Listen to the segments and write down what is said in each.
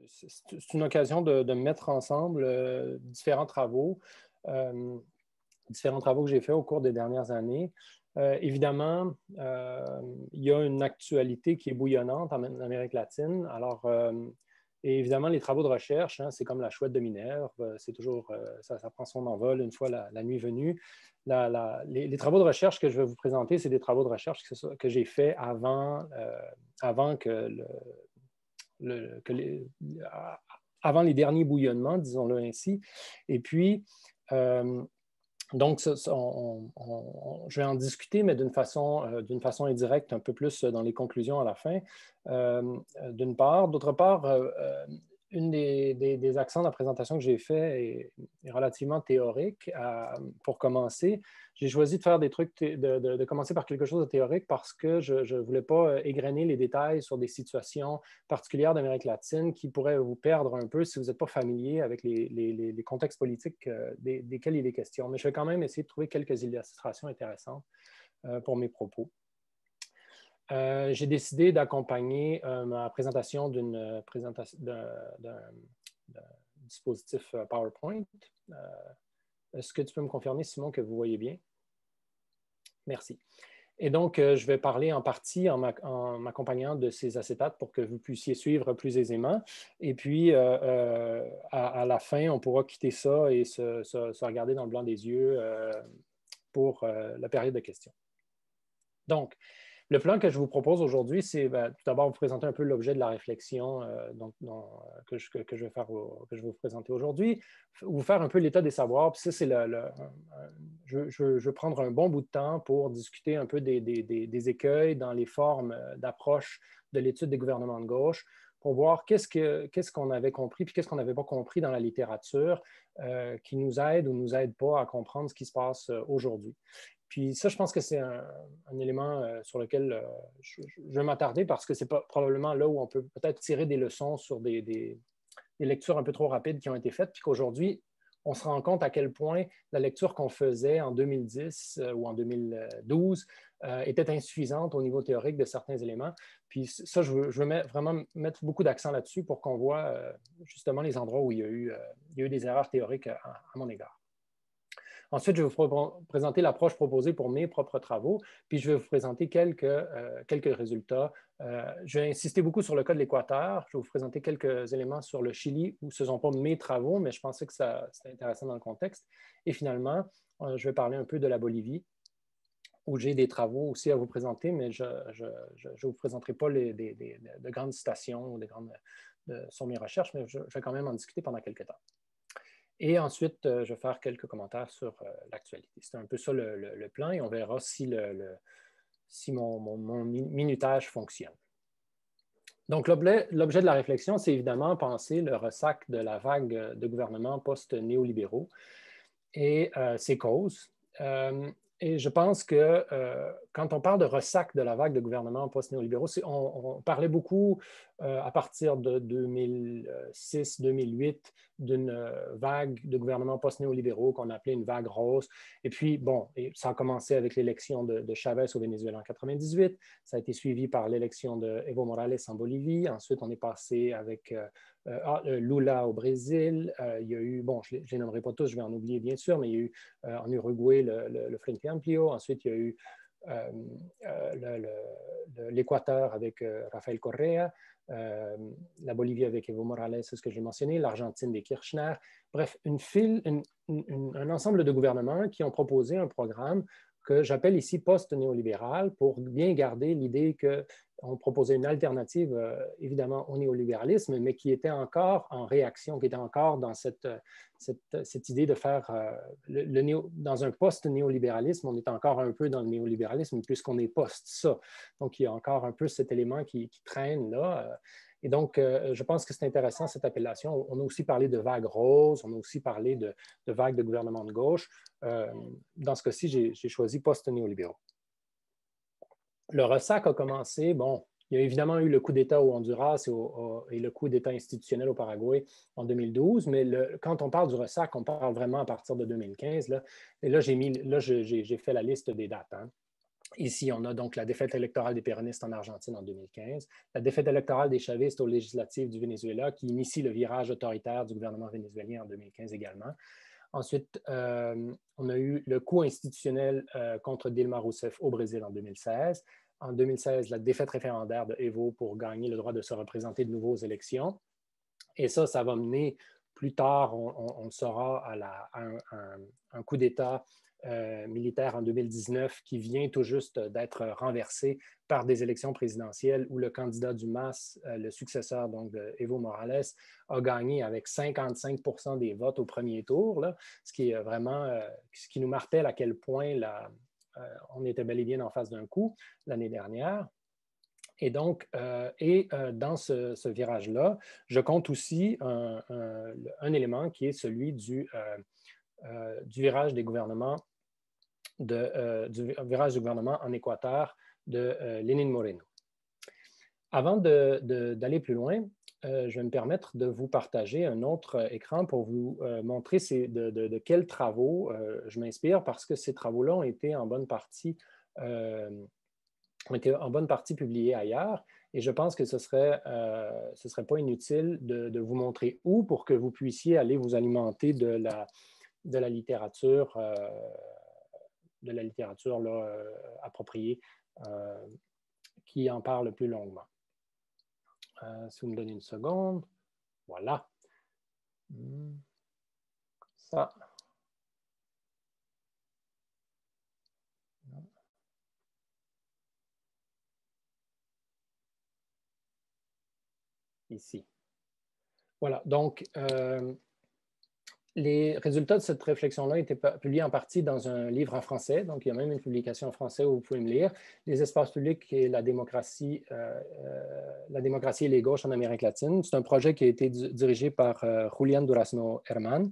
c'est une occasion de mettre ensemble différents travaux que j'ai faits au cours des dernières années. Évidemment, il y a une actualité qui est bouillonnante en Amérique latine. Alors, et évidemment, les travaux de recherche, hein, c'est comme la chouette de Minerve, c'est toujours, ça prend son envol une fois la nuit venue. Les travaux de recherche que je vais vous présenter, c'est des travaux de recherche que j'ai faits avant avant les derniers bouillonnements, disons-le ainsi. Et puis, donc, je vais en discuter, mais d'une façon indirecte, un peu plus dans les conclusions à la fin, d'une part. D'autre part, une des accents de la présentation que j'ai fait est relativement théorique. Pour commencer, j'ai choisi de faire des trucs, de commencer par quelque chose de théorique parce que je ne voulais pas égrener les détails sur des situations particulières d'Amérique latine qui pourraient vous perdre un peu si vous n'êtes pas familier avec les contextes politiques desquels il est question. Mais je vais quand même essayer de trouver quelques illustrations intéressantes pour mes propos. J'ai décidé d'accompagner ma présentation d'un dispositif PowerPoint. Est-ce que tu peux me confirmer, Simon, que vous voyez bien? Merci. Et donc, je vais parler en partie en m'accompagnant de ces acétates pour que vous puissiez suivre plus aisément. Et puis, à la fin, on pourra quitter ça et se regarder dans le blanc des yeux pour la période de questions. Donc, le plan que je vous propose aujourd'hui, c'est tout d'abord vous présenter un peu l'objet de la réflexion que je vais vous présenter aujourd'hui, vous faire un peu l'état des savoirs. Puis ça, c'est je veux prendre un bon bout de temps pour discuter un peu des écueils dans les formes d'approche de l'étude des gouvernements de gauche, pour voir qu'est-ce qu'on avait compris puis qu'est-ce qu'on n'avait pas compris dans la littérature qui nous aide ou ne nous aide pas à comprendre ce qui se passe aujourd'hui. Puis ça, je pense que c'est un élément sur lequel je vais m'attarder parce que c'est probablement là où on peut peut-être tirer des leçons sur des lectures un peu trop rapides qui ont été faites, puis qu'aujourd'hui, on se rend compte à quel point la lecture qu'on faisait en 2010 ou en 2012 était insuffisante au niveau théorique de certains éléments. Puis ça, je veux vraiment mettre beaucoup d'accent là-dessus pour qu'on voit justement les endroits où il y a eu des erreurs théoriques à mon égard. Ensuite, je vais vous présenter l'approche proposée pour mes propres travaux, puis je vais vous présenter quelques résultats. Je vais insister beaucoup sur le cas de l'Équateur. Je vais vous présenter quelques éléments sur le Chili, où ce ne sont pas mes travaux, mais je pensais que c'était intéressant dans le contexte. Et finalement, je vais parler un peu de la Bolivie, où j'ai des travaux aussi à vous présenter, mais je ne vous présenterai pas de grandes citations ou sur mes recherches, mais je vais quand même en discuter pendant quelques temps. Et ensuite, je vais faire quelques commentaires sur l'actualité. C'est un peu ça le plan et on verra si mon minutage fonctionne. Donc, l'objet de la réflexion, c'est évidemment penser le ressac de la vague de gouvernements post-néolibéraux et ses causes. Et je pense que quand on parle de ressac de la vague de gouvernements post-néolibéraux, on parlait beaucoup à partir de 2006-2008 d'une vague de gouvernements post-néolibéraux qu'on appelait une vague rose. Et puis, bon, ça a commencé avec l'élection de Chavez au Venezuela en 1998. Ça a été suivi par l'élection de Evo Morales en Bolivie. Ensuite, on est passé avec Lula au Brésil. Il y a eu, bon, je ne les nommerai pas tous, je vais en oublier bien sûr, mais il y a eu en Uruguay le Frente Amplio. Ensuite, il y a eu l'Équateur avec Rafael Correa, la Bolivie avec Evo Morales, c'est ce que j'ai mentionné, l'Argentine des Kirchner. Bref, un ensemble de gouvernements qui ont proposé un programme que j'appelle ici post-néolibéral pour bien garder l'idée qu'on proposait une alternative, évidemment, au néolibéralisme, mais qui était encore en réaction, qui était encore dans cette idée de faire, dans un post-néolibéralisme, on est encore un peu dans le néolibéralisme puisqu'on est post ça. Donc, il y a encore un peu cet élément qui traîne là. Et donc, je pense que c'est intéressant, cette appellation. On a aussi parlé de vague rose, on a aussi parlé de vague de gouvernement de gauche. Dans ce cas-ci, j'ai choisi post-néolibéraux. Le ressac a commencé, bon, il y a évidemment eu le coup d'État au Honduras et le coup d'État institutionnel au Paraguay en 2012, mais quand on parle du ressac, on parle vraiment à partir de 2015. Là, et là, j'ai fait la liste des dates. Hein. Ici, on a donc la défaite électorale des péronistes en Argentine en 2015, la défaite électorale des chavistes aux législatives du Venezuela, qui initie le virage autoritaire du gouvernement vénézuélien en 2015 également. Ensuite, on a eu le coup institutionnel contre Dilma Rousseff au Brésil en 2016. En 2016, la défaite référendaire de Evo pour gagner le droit de se représenter de nouveau aux élections. Et ça va mener plus tard, on le saura, à un coup d'État militaire en 2019 qui vient tout juste d'être renversé par des élections présidentielles où le candidat du MAS, le successeur donc, de Evo Morales, a gagné avec 55% des votes au premier tour, là, ce qui est vraiment, ce qui nous martèle à quel point on était bel et bien en face d'un coup l'année dernière. Et donc, dans ce virage-là, je compte aussi un élément qui est celui du virage des gouvernements, du virage du gouvernement en Équateur de Lénine Moreno. Avant d'aller plus loin, je vais me permettre de vous partager un autre écran pour vous montrer de quels travaux je m'inspire, parce que ces travaux-là ont été en bonne partie publiés ailleurs, et je pense que ce serait pas inutile de vous montrer où pour que vous puissiez aller vous alimenter de la littérature, là, appropriée qui en parle plus longuement. Si vous me donnez une seconde, voilà. Ça. Ici. Voilà, donc les résultats de cette réflexion-là étaient publiés en partie dans un livre en français, donc il y a même une publication en français où vous pouvez me lire, Les espaces publics et la démocratie et les gauches en Amérique latine. C'est un projet qui a été dirigé par Julián Durazno Herman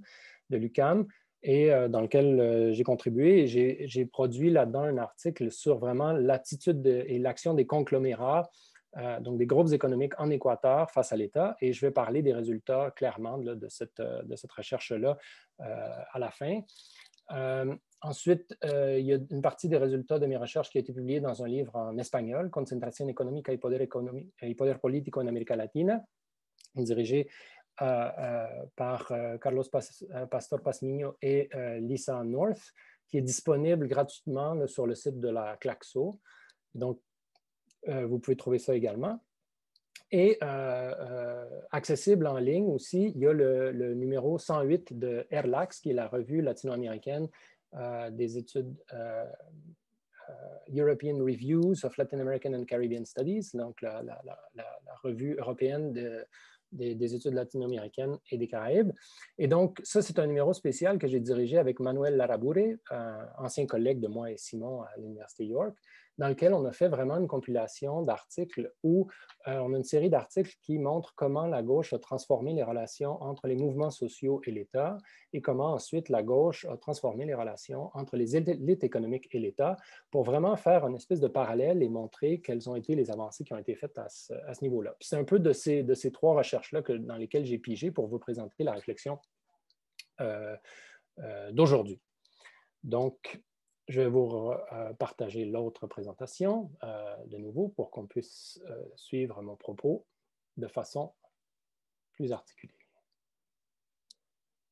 de l'UQAM et dans lequel j'ai contribué. Et j'ai produit là-dedans un article sur vraiment l'attitude et l'action des conglomérats, donc des groupes économiques en Équateur face à l'État, et je vais parler des résultats clairement là, de cette recherche-là à la fin. Ensuite, il y a une partie des résultats de mes recherches qui a été publiée dans un livre en espagnol, Concentración económica y poder político en América Latina, dirigé par Carlos Pastor Pazmiño et Lisa North, qui est disponible gratuitement là, sur le site de la Claxo. Donc, vous pouvez trouver ça également. Et accessible en ligne aussi, il y a le numéro 108 de ERLAX, qui est la revue latino-américaine des études European Reviews of Latin American and Caribbean Studies, donc la revue européenne des études latino-américaines et des Caraïbes. Et donc, ça, c'est un numéro spécial que j'ai dirigé avec Manuel Larabure, ancien collègue de moi et Simon à l'Université York, dans lequel on a fait vraiment une compilation d'articles où on a une série d'articles qui montrent comment la gauche a transformé les relations entre les mouvements sociaux et l'État et comment ensuite la gauche a transformé les relations entre les élites économiques et l'État pour vraiment faire une espèce de parallèle et montrer quelles ont été les avancées qui ont été faites à ce niveau-là. C'est un peu de ces trois recherches-là dans lesquelles j'ai pigé pour vous présenter la réflexion d'aujourd'hui. Donc, je vais vous partager l'autre présentation de nouveau pour qu'on puisse suivre mon propos de façon plus articulée.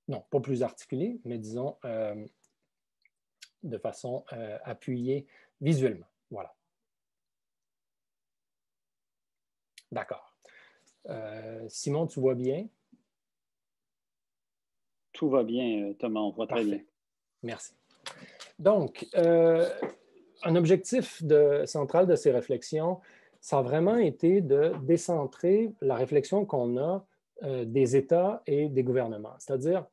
Non, pas plus articulée, mais disons de façon appuyée visuellement. Voilà. D'accord. Simon, tu vois bien? Tout va bien, Thomas, on voit très bien. Merci. Donc, un objectif central de ces réflexions, ça a vraiment été de décentrer la réflexion qu'on a des États et des gouvernements. C'est-à-dire,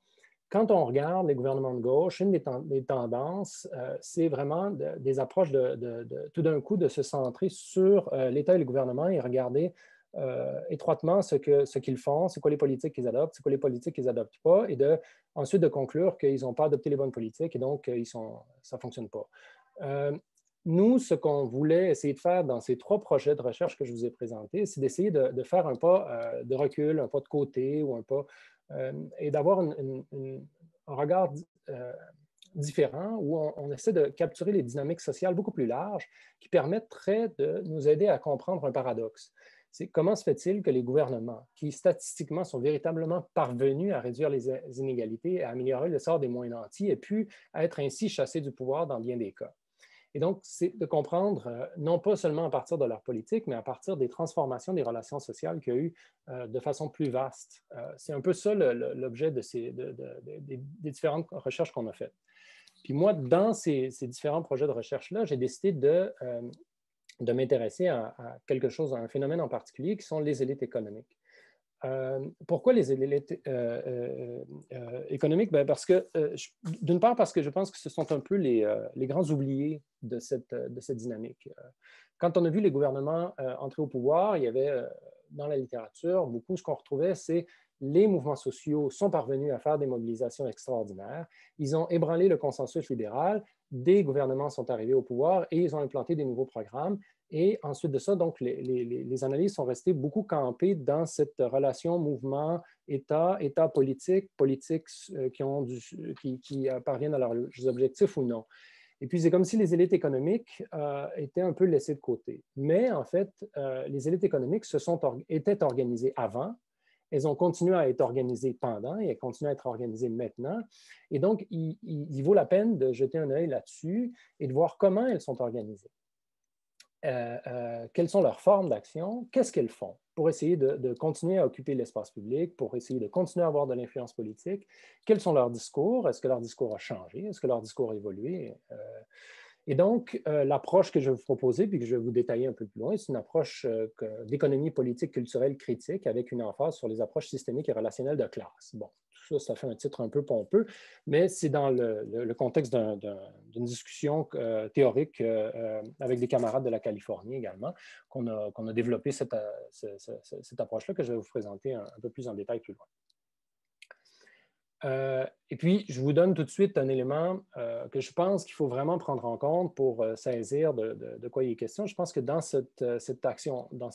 quand on regarde les gouvernements de gauche, une des tendances, c'est vraiment des approches tout d'un coup de se centrer sur l'État et le gouvernement et regarder étroitement ce qu'ils font, c'est quoi les politiques qu'ils adoptent, c'est quoi les politiques qu'ils n'adoptent pas, et ensuite de conclure qu'ils n'ont pas adopté les bonnes politiques et donc ça ne fonctionne pas. Nous, ce qu'on voulait essayer de faire dans ces trois projets de recherche que je vous ai présentés, c'est d'essayer de faire un pas de recul, un pas de côté ou un pas, et d'avoir un regard différent où on essaie de capturer les dynamiques sociales beaucoup plus larges qui permettraient de nous aider à comprendre un paradoxe. C'est comment se fait-il que les gouvernements, qui statistiquement sont véritablement parvenus à réduire les inégalités et à améliorer le sort des moins nantis, aient pu être ainsi chassés du pouvoir dans bien des cas? Et donc, c'est de comprendre, non pas seulement à partir de leur politique, mais à partir des transformations des relations sociales qu'il y a eu de façon plus vaste. C'est un peu ça l'objet des différentes recherches qu'on a faites. Puis moi, dans ces différents projets de recherche-là, j'ai décidé de m'intéresser à quelque chose, à un phénomène en particulier, qui sont les élites économiques. Pourquoi les élites économiques? Bien d'une part, parce que je pense que ce sont un peu les grands oubliés de cette dynamique. Quand on a vu les gouvernements entrer au pouvoir, il y avait dans la littérature, beaucoup ce qu'on retrouvait, c'est les mouvements sociaux sont parvenus à faire des mobilisations extraordinaires. Ils ont ébranlé le consensus libéral, des gouvernements sont arrivés au pouvoir et ils ont implanté des nouveaux programmes. Et ensuite de ça, donc, les analyses sont restées beaucoup campées dans cette relation mouvement-État, État politique, politiques qui parviennent à leurs objectifs ou non. Et puis, c'est comme si les élites économiques étaient un peu laissées de côté. Mais en fait, les élites économiques étaient organisées avant. Elles ont continué à être organisées pendant et elles continuent à être organisées maintenant. Et donc, il vaut la peine de jeter un œil là-dessus et de voir comment elles sont organisées. Quelles sont leurs formes d'action, qu'est-ce qu'elles font pour essayer de continuer à occuper l'espace public, pour essayer de continuer à avoir de l'influence politique, quels sont leurs discours, est-ce que leur discours a changé, est-ce que leur discours a évolué? Et donc, l'approche que je vais vous proposer, puis que je vais vous détailler un peu plus loin, c'est une approche d'économie politique culturelle critique avec une emphase sur les approches systémiques et relationnelles de classe. Bon, tout ça, ça fait un titre un peu pompeux, mais c'est dans le contexte d'une discussion théorique avec des camarades de la Californie également qu'on a développé cette approche-là que je vais vous présenter un peu plus en détail plus loin. Et puis, je vous donne tout de suite un élément que je pense qu'il faut vraiment prendre en compte pour saisir de quoi il est question. Je pense que dans cette action, dans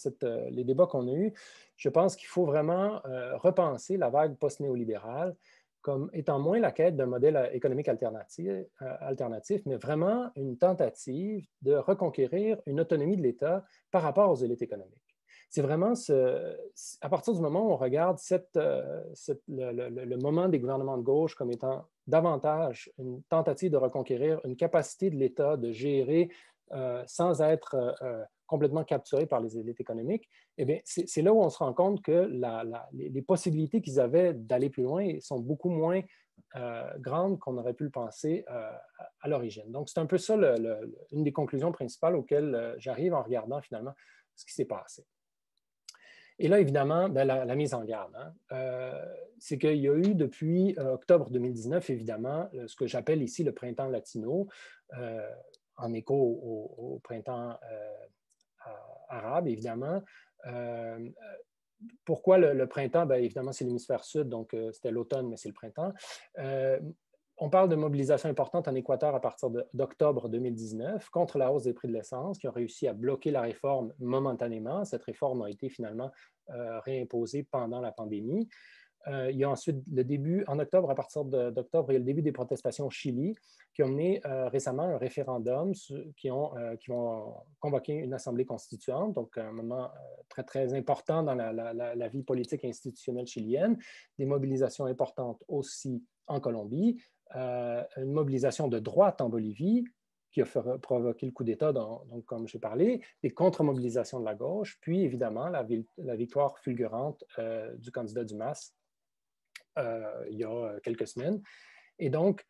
les débats qu'on a eus, je pense qu'il faut vraiment repenser la vague post-néolibérale comme étant moins la quête d'un modèle économique alternatif, mais vraiment une tentative de reconquérir une autonomie de l'État par rapport aux élites économiques. C'est vraiment à partir du moment où on regarde le moment des gouvernements de gauche comme étant davantage une tentative de reconquérir une capacité de l'État de gérer sans être complètement capturé par les élites économiques, eh bien, c'est là où on se rend compte que les possibilités qu'ils avaient d'aller plus loin sont beaucoup moins grandes qu'on aurait pu le penser à l'origine. Donc, c'est un peu ça une des conclusions principales auxquelles j'arrive en regardant finalement ce qui s'est passé. Et là, évidemment, ben, la mise en garde, c'est qu'il y a eu depuis octobre 2019, évidemment, ce que j'appelle ici le printemps latino, en écho au printemps arabe, évidemment. Pourquoi le printemps? Bien, évidemment, c'est l'hémisphère sud, donc c'était l'automne, mais c'est le printemps. On parle de mobilisation importante en Équateur à partir d'octobre 2019 contre la hausse des prix de l'essence, qui ont réussi à bloquer la réforme momentanément. Cette réforme a été finalement réimposée pendant la pandémie. Il y a ensuite le début, en octobre, à partir d'octobre, il y a le début des protestations au Chili, qui ont mené récemment un référendum qui vont convoquer une assemblée constituante, donc un moment très, très important dans la vie politique et institutionnelle chilienne, des mobilisations importantes aussi en Colombie, une mobilisation de droite en Bolivie, qui a provoqué le coup d'État, donc, comme j'ai parlé, des contre-mobilisations de la gauche, puis évidemment la victoire fulgurante du candidat du MAS il y a quelques semaines. Et donc,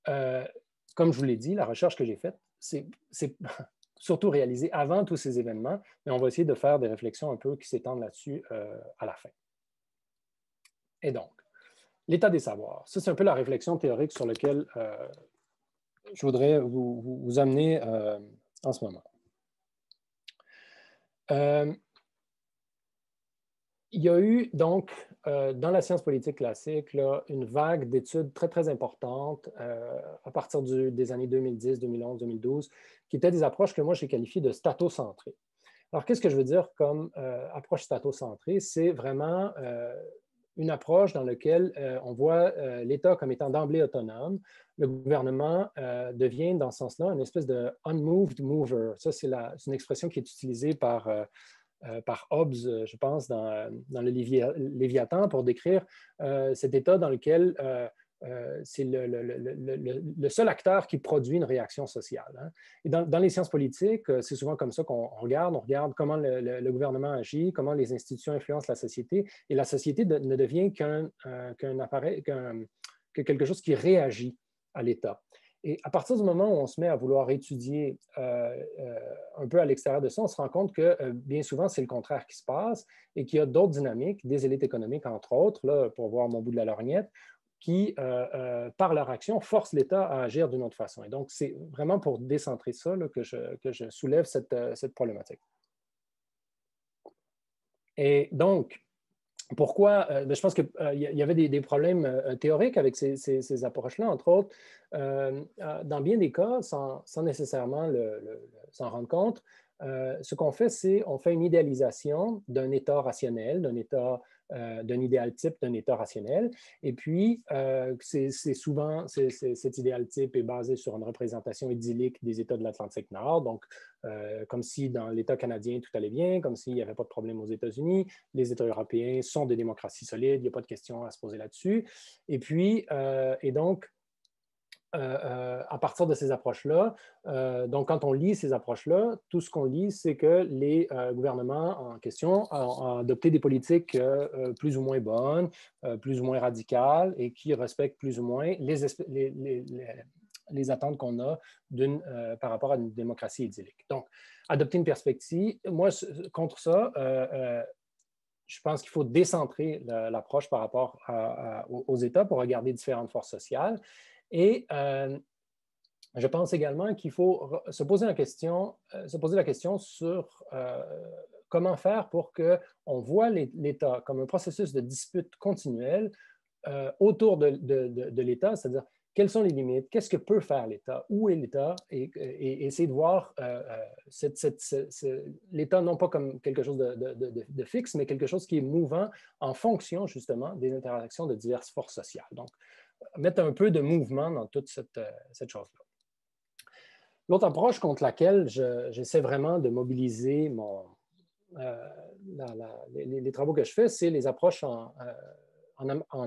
comme je vous l'ai dit, la recherche que j'ai faite, c'est surtout réalisée avant tous ces événements, mais on va essayer de faire des réflexions un peu qui s'étendent là-dessus à la fin. Et donc, l'état des savoirs. Ça, c'est un peu la réflexion théorique sur laquelle je voudrais vous amener en ce moment. Il y a eu donc, dans la science politique classique, là, une vague d'études très, très importantes à partir des années 2010, 2011, 2012, qui étaient des approches que moi, j'ai qualifiées de statocentrées. Alors, qu'est-ce que je veux dire comme approche statocentrée? C'est vraiment une approche dans laquelle on voit l'État comme étant d'emblée autonome. Le gouvernement devient, dans ce sens-là, une espèce de unmoved mover. Ça, c'est une expression qui est utilisée par Hobbes, je pense, dans le Léviathan, pour décrire cet état dans lequel c'est le seul acteur qui produit une réaction sociale. Hein. Et dans les sciences politiques, c'est souvent comme ça qu'on regarde. On regarde comment le gouvernement agit, comment les institutions influencent la société, et la société ne devient qu'un appareil, que quelque chose qui réagit à l'État. Et à partir du moment où on se met à vouloir étudier un peu à l'extérieur de ça, on se rend compte que bien souvent, c'est le contraire qui se passe et qu'il y a d'autres dynamiques, des élites économiques, entre autres, là, pour voir mon bout de la lorgnette, qui, par leur action, forcent l'État à agir d'une autre façon. Et donc, c'est vraiment pour décentrer ça là, que je soulève cette problématique. Et donc, pourquoi? Je pense qu'il y avait des problèmes théoriques avec ces approches-là, entre autres. Dans bien des cas, sans nécessairement s'en rendre compte, ce qu'on fait, c'est on fait une idéalisation d'un État rationnel, d'un idéal type d'un État rationnel. Et puis, souvent, cet idéal type est basé sur une représentation idyllique des États de l'Atlantique Nord. Donc, comme si dans l'État canadien, tout allait bien, comme s'il n'y avait pas de problème aux États-Unis. Les États européens sont des démocraties solides, il n'y a pas de question à se poser là-dessus. Et puis, à partir de ces approches-là, donc quand on lit ces approches-là, tout ce qu'on lit, c'est que les gouvernements en question ont adopté des politiques plus ou moins bonnes, plus ou moins radicales et qui respectent plus ou moins les attentes qu'on a par rapport à une démocratie idyllique. Donc, adopter une perspective, moi, contre ça, je pense qu'il faut décentrer l'approche par rapport aux États pour regarder différentes forces sociales. Et je pense également qu'il faut se poser la question sur comment faire pour qu'on voit l'État comme un processus de dispute continuelle autour de l'État, c'est-à-dire quelles sont les limites, qu'est-ce que peut faire l'État, où est l'État, et essayer de voir l'État non pas comme quelque chose de fixe, mais quelque chose qui est mouvant en fonction justement des interactions de diverses forces sociales. Donc, mettre un peu de mouvement dans toute cette chose-là. L'autre approche contre laquelle j'essaie vraiment de mobiliser les travaux que je fais, c'est les approches en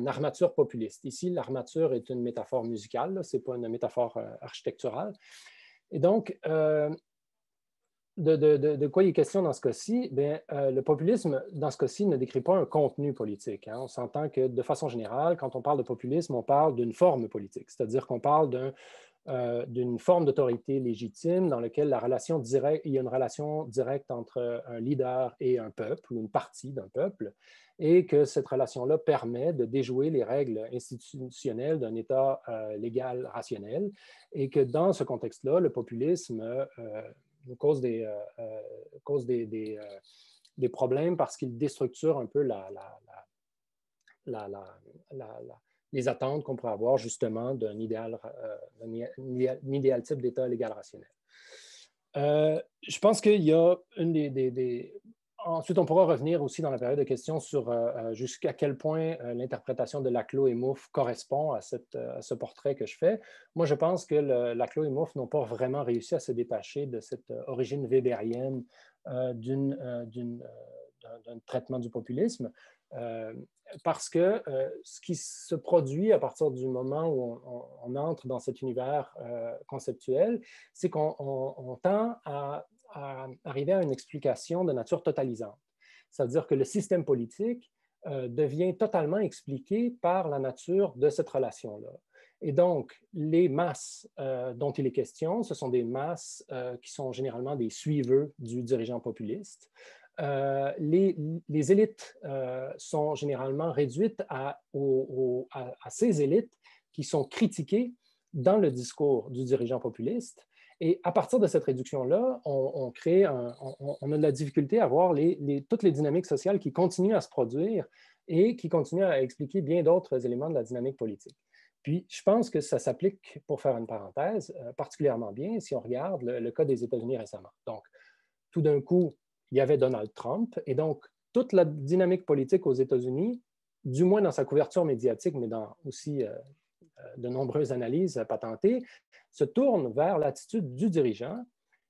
armature populiste. Ici, l'armature est une métaphore musicale, ce n'est pas une métaphore architecturale. Et donc, de quoi il est question dans ce cas-ci? Le populisme, dans ce cas-ci, ne décrit pas un contenu politique. Hein. On s'entend que, de façon générale, quand on parle de populisme, on parle d'une forme politique, c'est-à-dire qu'on parle d'une forme d'autorité légitime dans laquelle il y a une relation directe entre un leader et un peuple ou une partie d'un peuple, et que cette relation-là permet de déjouer les règles institutionnelles d'un État légal rationnel, et que dans ce contexte-là, le populisme cause des problèmes parce qu'il déstructure un peu les attentes qu'on pourrait avoir justement d'un idéal type d'État légal rationnel. Je pense qu'il y a Ensuite, on pourra revenir aussi dans la période de questions sur jusqu'à quel point l'interprétation de Laclos et Mouffe correspond à ce portrait que je fais. Moi, je pense que Laclos et Mouffe n'ont pas vraiment réussi à se détacher de cette origine weberienne d'un traitement du populisme, parce que ce qui se produit à partir du moment où on entre dans cet univers conceptuel, c'est qu'on tend à arriver à une explication de nature totalisante. C'est-à-dire que le système politique devient totalement expliqué par la nature de cette relation-là. Et donc, les masses dont il est question, ce sont des masses qui sont généralement des suiveux du dirigeant populiste. Les élites sont généralement réduites à ces élites qui sont critiquées dans le discours du dirigeant populiste. Et à partir de cette réduction-là, on a de la difficulté à voir toutes les dynamiques sociales qui continuent à se produire et qui continuent à expliquer bien d'autres éléments de la dynamique politique. Puis, je pense que ça s'applique, pour faire une parenthèse, particulièrement bien si on regarde le cas des États-Unis récemment. Donc, tout d'un coup, il y avait Donald Trump, et donc toute la dynamique politique aux États-Unis du moins dans sa couverture médiatique, mais dans aussi de nombreuses analyses patentées, se tourne vers l'attitude du dirigeant.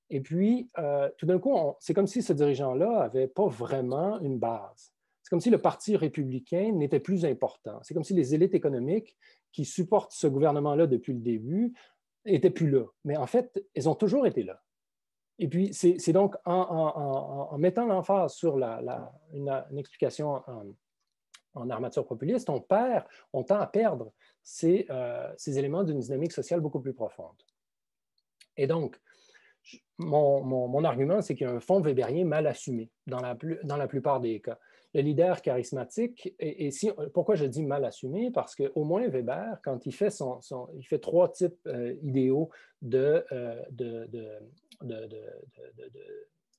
Et puis, tout d'un coup, c'est comme si ce dirigeant-là n'avait pas vraiment une base. C'est comme si le Parti républicain n'était plus important. C'est comme si les élites économiques qui supportent ce gouvernement-là depuis le début n'étaient plus là. Mais en fait, elles ont toujours été là. Et puis, c'est donc en mettant l'emphase sur une explication en armature populiste, on tend à perdre ces éléments d'une dynamique sociale beaucoup plus profonde. Et donc, mon argument, c'est qu'il y a un fond weberien mal assumé dans la plupart des cas. Le leader charismatique, pourquoi je dis mal assumé? Parce qu'au moins Weber, quand il fait il fait trois types idéaux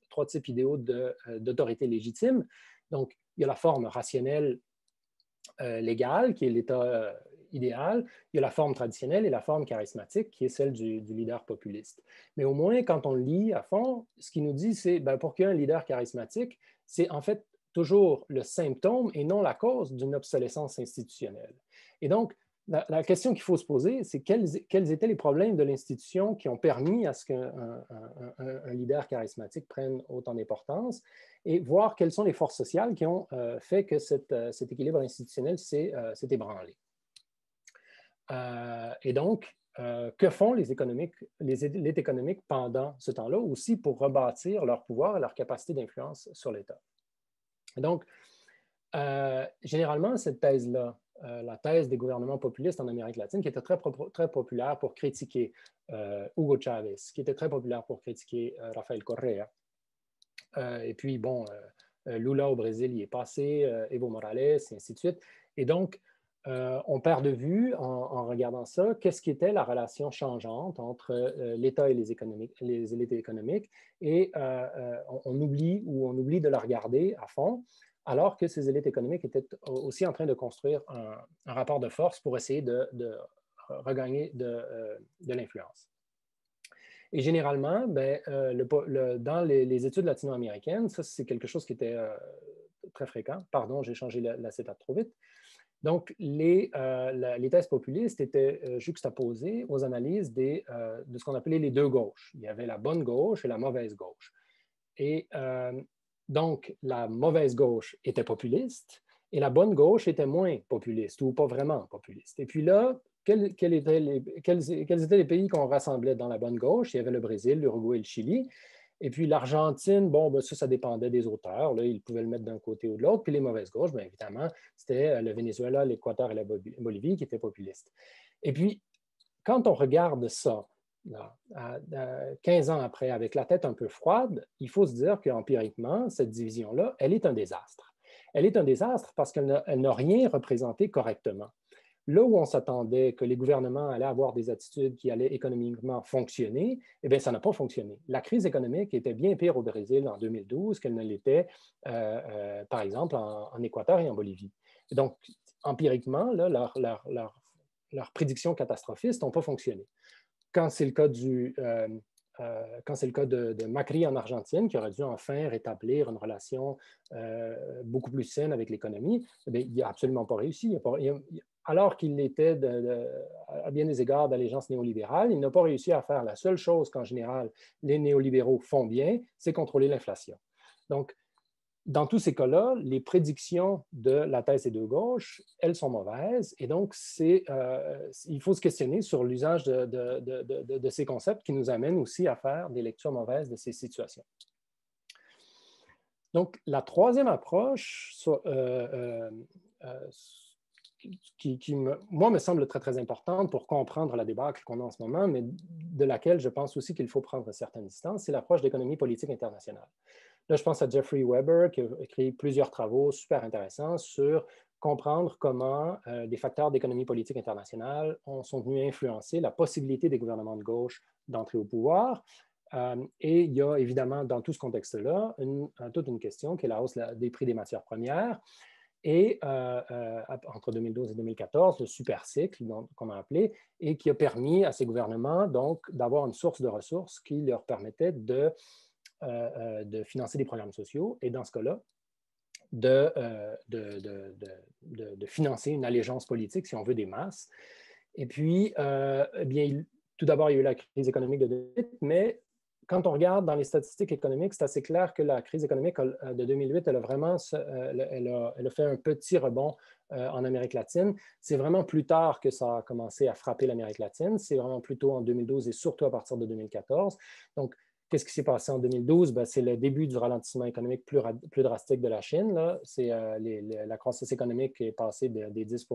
trois types idéaux d'autorité légitime. Donc, il y a la forme rationnelle légale, qui est l'état idéal. Il y a la forme traditionnelle et la forme charismatique, qui est celle du leader populiste. Mais au moins, quand on le lit à fond, ce qu'il nous dit, c'est pour qu'il y ait un leader charismatique, c'est en fait toujours le symptôme et non la cause d'une obsolescence institutionnelle. Et donc, la question qu'il faut se poser, c'est quels étaient les problèmes de l'institution qui ont permis à ce qu'un leader charismatique prenne autant d'importance et voir quelles sont les forces sociales qui ont fait que cet équilibre institutionnel s'est ébranlé. Et donc, que font les élites économiques pendant ce temps-là aussi pour rebâtir leur pouvoir et leur capacité d'influence sur l'État? Donc, généralement, cette thèse-là, la thèse des gouvernements populistes en Amérique latine, qui était très populaire pour critiquer Hugo Chavez, qui était très populaire pour critiquer Rafael Correa. Et puis, bon, Lula au Brésil y est passé, Evo Morales, et ainsi de suite. Et donc, on perd de vue, en regardant ça, qu'est-ce qui était la relation changeante entre l'État et les élites économiques, et on oublie de la regarder à fond, alors que ces élites économiques étaient aussi en train de construire un rapport de force pour essayer de regagner de l'influence. Et généralement, dans les études latino-américaines, ça c'est quelque chose qui était très fréquent. Pardon, j'ai changé l'acétate trop vite. Donc, les thèses populistes étaient juxtaposées aux analyses de ce qu'on appelait les deux gauches. Il y avait la bonne gauche et la mauvaise gauche. Et donc, la mauvaise gauche était populiste et la bonne gauche était moins populiste ou pas vraiment populiste. Et puis là, quels étaient les pays qu'on rassemblait dans la bonne gauche? Il y avait le Brésil, l'Uruguay et le Chili. Et puis l'Argentine, ça dépendait des auteurs. Là, ils pouvaient le mettre d'un côté ou de l'autre. Puis les mauvaises gauches, bien évidemment, c'était le Venezuela, l'Équateur et la Bolivie qui étaient populistes. Et puis, quand on regarde ça, là, 15 ans après, avec la tête un peu froide, il faut se dire qu'empiriquement, cette division-là, elle est un désastre. Elle est un désastre parce qu'elle n'a rien représenté correctement. Là où on s'attendait que les gouvernements allaient avoir des attitudes qui allaient économiquement fonctionner, eh bien, ça n'a pas fonctionné. La crise économique était bien pire au Brésil en 2012 qu'elle ne l'était, par exemple, en Équateur et en Bolivie. Et donc, empiriquement, là, leurs prédictions catastrophistes n'ont pas fonctionné. Quand c'est le cas de Macri en Argentine, qui aurait dû enfin rétablir une relation beaucoup plus saine avec l'économie, eh il n'a absolument pas réussi. Alors qu'il était, à bien des égards, d'allégeance néolibérale, il n'a pas réussi à faire la seule chose qu'en général les néolibéraux font bien, c'est contrôler l'inflation. Donc, dans tous ces cas-là, les prédictions de la thèse des deux gauches, elles sont mauvaises. Et donc, il faut se questionner sur l'usage de ces concepts qui nous amènent aussi à faire des lectures mauvaises de ces situations. Donc, la troisième approche, qui moi, me semble très, très importante pour comprendre la débâcle qu'on a en ce moment, mais de laquelle je pense aussi qu'il faut prendre certaines distances, c'est l'approche d'économie politique internationale. Là, je pense à Jeffrey Weber, qui a écrit plusieurs travaux super intéressants sur comprendre comment des facteurs d'économie politique internationale sont venus influencer la possibilité des gouvernements de gauche d'entrer au pouvoir. Et il y a évidemment, dans tout ce contexte-là, toute une question qui est la hausse des prix des matières premières. Et entre 2012 et 2014, le super cycle qu'on a appelé, et qui a permis à ces gouvernements donc d'avoir une source de ressources qui leur permettait de financer des programmes sociaux. Et dans ce cas-là, de financer une allégeance politique, si on veut, des masses. Et puis, eh bien, tout d'abord, il y a eu la crise économique de 2008, mais quand on regarde dans les statistiques économiques, c'est assez clair que la crise économique de 2008, elle a vraiment elle a fait un petit rebond en Amérique latine. C'est vraiment plus tard que ça a commencé à frapper l'Amérique latine. C'est vraiment plutôt en 2012 et surtout à partir de 2014. Donc, qu'est-ce qui s'est passé en 2012? Ben, c'est le début du ralentissement économique plus drastique de la Chine. La croissance économique est passée des 10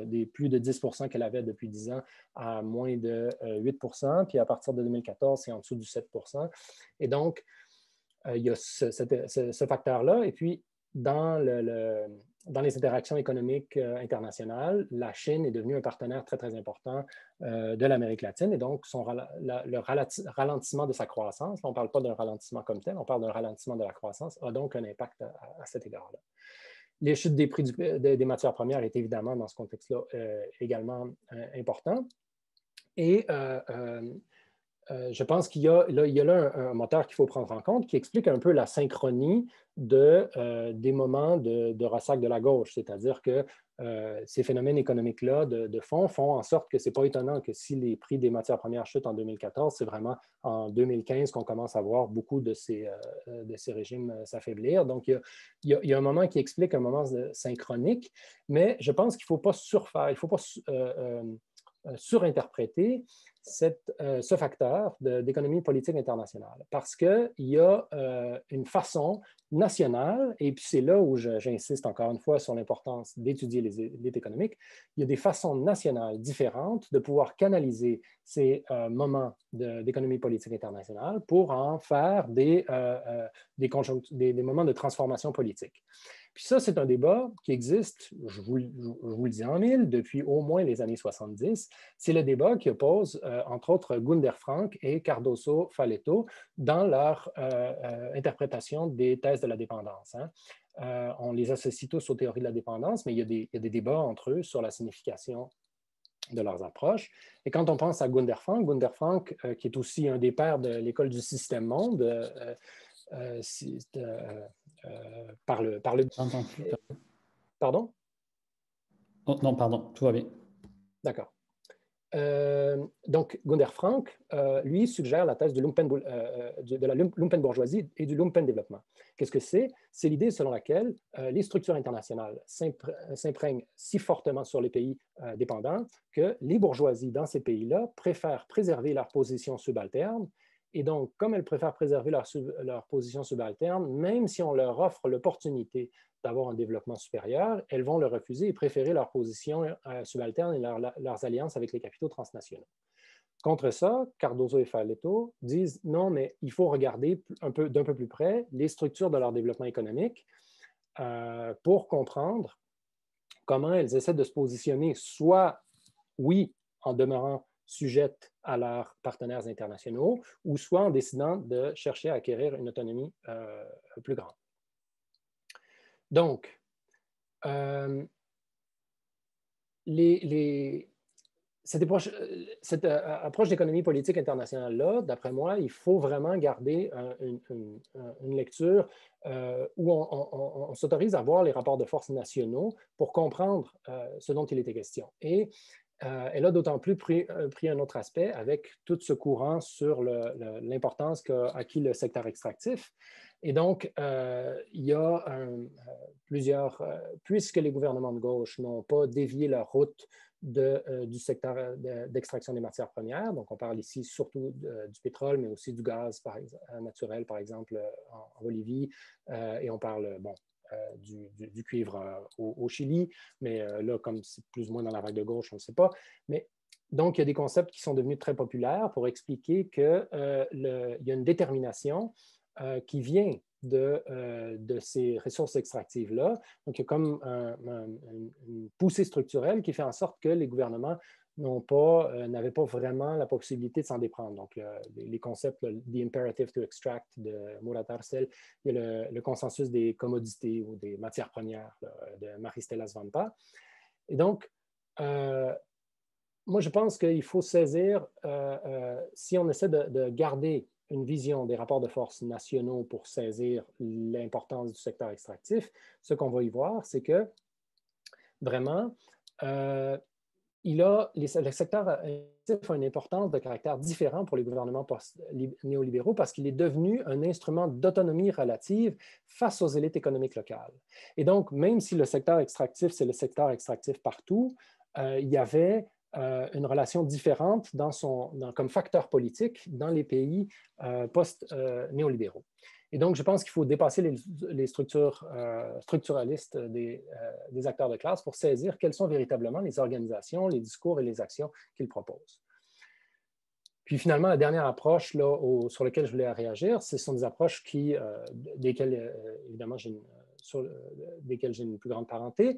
des plus de 10 qu'elle avait depuis 10 ans à moins de 8 puis à partir de 2014, c'est en dessous du 7 Et donc, il y a ce facteur-là. Et puis, dans les interactions économiques internationales, la Chine est devenue un partenaire très, très important de l'Amérique latine. Et donc, le ralentissement de sa croissance, on ne parle pas d'un ralentissement comme tel, on parle d'un ralentissement de la croissance, a donc un impact à cet égard-là. Les chutes des prix des matières premières est évidemment, dans ce contexte-là, également important. Et je pense qu'il y a là un moteur qu'il faut prendre en compte qui explique un peu la synchronie des moments de ressac de la gauche. C'est-à-dire que ces phénomènes économiques-là de fond font en sorte que ce n'est pas étonnant que si les prix des matières premières chutent en 2014, c'est vraiment en 2015 qu'on commence à voir beaucoup de ces régimes s'affaiblir. Donc, il y a un moment qui explique un moment synchronique, mais je pense qu'il ne faut pas surfaire, il ne faut pas surinterpréter ce facteur d'économie politique internationale parce qu'il y a une façon nationale, et puis c'est là où j'insiste encore une fois sur l'importance d'étudier les élites économiques, il y a des façons nationales différentes de pouvoir canaliser ces moments d'économie politique internationale pour en faire des moments de transformation politique. Puis ça, c'est un débat qui existe, je vous le dis en mille, depuis au moins les années 70. C'est le débat qui oppose, entre autres, Gunder Frank et Cardoso Faleto dans leur interprétation des thèses de la dépendance. On les associe tous aux théories de la dépendance, mais il y a des débats entre eux sur la signification de leurs approches. Et quand on pense à Gunder Frank, qui est aussi un des pères de l'école du système monde, par le... Pardon? Oh, non, pardon, tout va bien. D'accord. Donc, Gunder Frank, lui, suggère la thèse de la lumpenbourgeoisie et du lumpen-développement. Qu'est-ce que c'est? C'est l'idée selon laquelle les structures internationales s'imprègnent si fortement sur les pays dépendants que les bourgeoisies dans ces pays-là préfèrent préserver leur position subalterne. Et donc, comme elles préfèrent préserver leur position subalterne, même si on leur offre l'opportunité d'avoir un développement supérieur, elles vont le refuser et préférer leur position subalterne et leurs alliances avec les capitaux transnationaux. Contre ça, Cardoso et Faleto disent non, mais il faut regarder d'un peu plus près les structures de leur développement économique pour comprendre comment elles essaient de se positionner, soit, oui, en demeurant sujettes à leurs partenaires internationaux, ou soit en décidant de chercher à acquérir une autonomie plus grande. Donc, cette approche d'économie politique internationale-là, d'après moi, il faut vraiment garder une lecture où on s'autorise à voir les rapports de force nationaux pour comprendre ce dont il était question. Et elle a d'autant plus pris un autre aspect avec tout ce courant sur l'importance qu'a acquis le secteur extractif. Et donc, il y a plusieurs, puisque les gouvernements de gauche n'ont pas dévié leur route du secteur d'extraction des matières premières, donc on parle ici surtout du pétrole, mais aussi du gaz naturel, par exemple, en Bolivie, et on parle, du cuivre au Chili, mais là, comme c'est plus ou moins dans la vague de gauche, on ne sait pas. Mais donc, il y a des concepts qui sont devenus très populaires pour expliquer qu'il y a une détermination qui vient de ces ressources extractives-là. Donc, il y a comme une poussée structurelle qui fait en sorte que les gouvernements n'avaient pas vraiment la possibilité de s'en déprendre. Donc, les concepts, the imperative to extract de Murat Arsel, il y a le consensus des commodités ou des matières premières de Maristela Svampa. Et donc, moi, je pense qu'il faut saisir, si on essaie de garder une vision des rapports de force nationaux pour saisir l'importance du secteur extractif, ce qu'on va y voir, c'est que vraiment, le secteur extractif a une importance de caractère différent pour les gouvernements néolibéraux parce qu'il est devenu un instrument d'autonomie relative face aux élites économiques locales. Et donc, même si le secteur extractif, c'est le secteur extractif partout, il y avait une relation différente comme facteur politique dans les pays post-néolibéraux. Et donc, je pense qu'il faut dépasser les structures structuralistes des acteurs de classe pour saisir quelles sont véritablement les organisations, les discours et les actions qu'ils proposent. Puis finalement, la dernière approche là, sur laquelle je voulais réagir, ce sont des approches desquelles, évidemment, desquelles j'ai une plus grande parenté.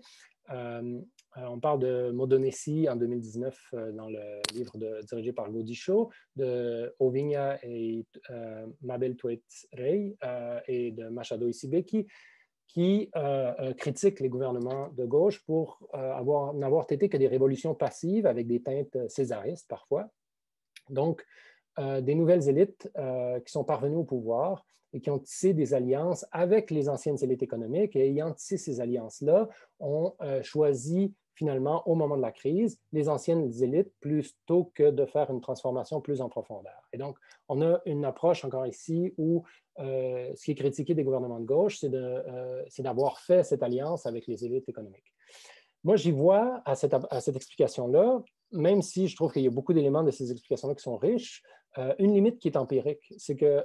On parle de Modenesi en 2019 dans le livre dirigé par Godicho, de Ovinha et Mabel Tuet-Rey et de Machado Isibeki, qui critiquent les gouvernements de gauche pour n'avoir été que des révolutions passives avec des teintes césaristes parfois. Donc, des nouvelles élites qui sont parvenues au pouvoir et qui ont tissé des alliances avec les anciennes élites économiques et ayant tissé ces alliances-là, ont choisi finalement, au moment de la crise, les anciennes élites plutôt que de faire une transformation plus en profondeur. Et donc, on a une approche encore ici où ce qui est critiqué des gouvernements de gauche, c'est d'avoir fait cette alliance avec les élites économiques. Moi, j'y vois à cette explication-là, même si je trouve qu'il y a beaucoup d'éléments de ces explications-là qui sont riches, une limite qui est empirique. C'est que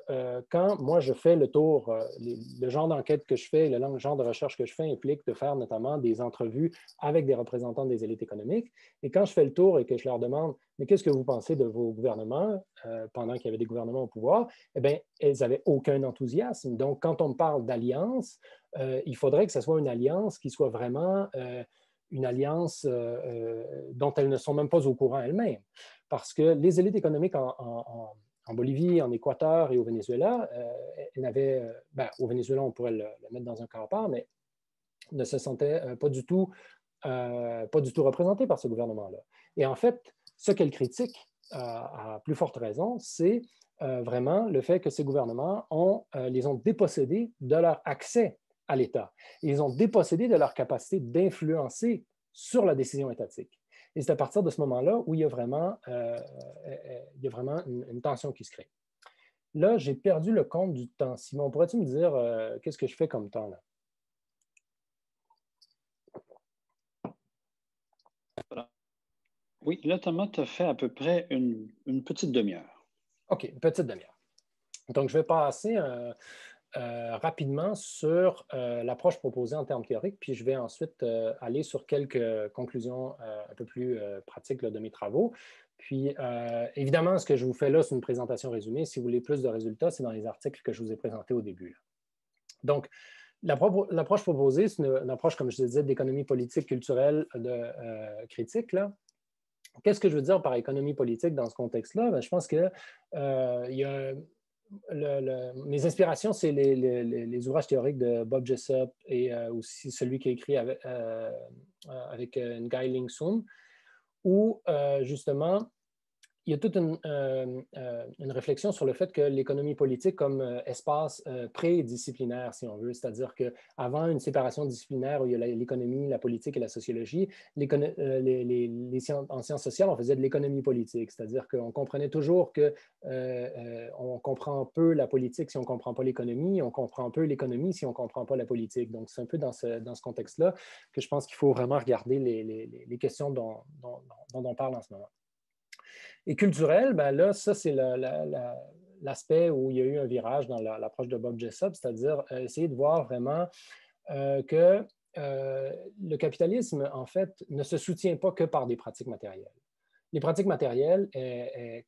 quand moi je fais le tour, le genre d'enquête que je fais, le genre de recherche que je fais implique de faire notamment des entrevues avec des représentants des élites économiques. Et quand je fais le tour et que je leur demande, mais qu'est-ce que vous pensez de vos gouvernements pendant qu'il y avait des gouvernements au pouvoir, eh bien, elles n'avaient aucun enthousiasme. Donc, quand on me parle d'alliance, il faudrait que ce soit une alliance qui soit vraiment une alliance dont elles ne sont même pas au courant elles-mêmes. Parce que les élites économiques en Bolivie, en Équateur et au Venezuela, au Venezuela, on pourrait le mettre dans un cas à part, mais ne se sentaient pas du tout représentées par ce gouvernement-là. Et en fait, ce qu'elles critiquent, à plus forte raison, c'est vraiment le fait que ces gouvernements les ont dépossédés de leur accès à l'État. Ils ont dépossédé de leur capacité d'influencer sur la décision étatique. Et c'est à partir de ce moment-là où il y a vraiment une tension qui se crée. Là, j'ai perdu le compte du temps. Simon, pourrais-tu me dire qu'est-ce que je fais comme temps là? Voilà. Oui, là, Thomas, tu as fait à peu près une petite demi-heure. OK, une petite demi-heure. Donc, je vais passer rapidement sur l'approche proposée en termes théoriques, puis je vais ensuite aller sur quelques conclusions un peu plus pratiques là, de mes travaux. Puis, évidemment, ce que je vous fais là, c'est une présentation résumée. Si vous voulez plus de résultats, c'est dans les articles que je vous ai présentés au début. Là. Donc, l'approche proposée, c'est une approche, comme je disais, d'économie politique, culturelle, critique. Là. Qu'est-ce que je veux dire par économie politique dans ce contexte-là? Bien, je pense qu'il y a mes inspirations, c'est les ouvrages théoriques de Bob Jessup et aussi celui qui a écrit avec Nguyen Linh Xuân, où justement, il y a toute une réflexion sur le fait que l'économie politique comme espace prédisciplinaire, si on veut, c'est-à-dire qu'avant une séparation disciplinaire où il y a l'économie, la politique et la sociologie, en sciences sociales, on faisait de l'économie politique, c'est-à-dire qu'on comprenait toujours qu'on comprend peu la politique si on ne comprend pas l'économie, on comprend peu l'économie si on ne comprend pas la politique. Donc, c'est un peu dans ce contexte-là que je pense qu'il faut vraiment regarder les questions dont on parle en ce moment. Et culturel, ben là, ça, c'est l'aspect où il y a eu un virage dans l'approche de Bob Jessup, c'est-à-dire essayer de voir vraiment que le capitalisme, en fait, ne se soutient pas que par des pratiques matérielles. Les pratiques matérielles,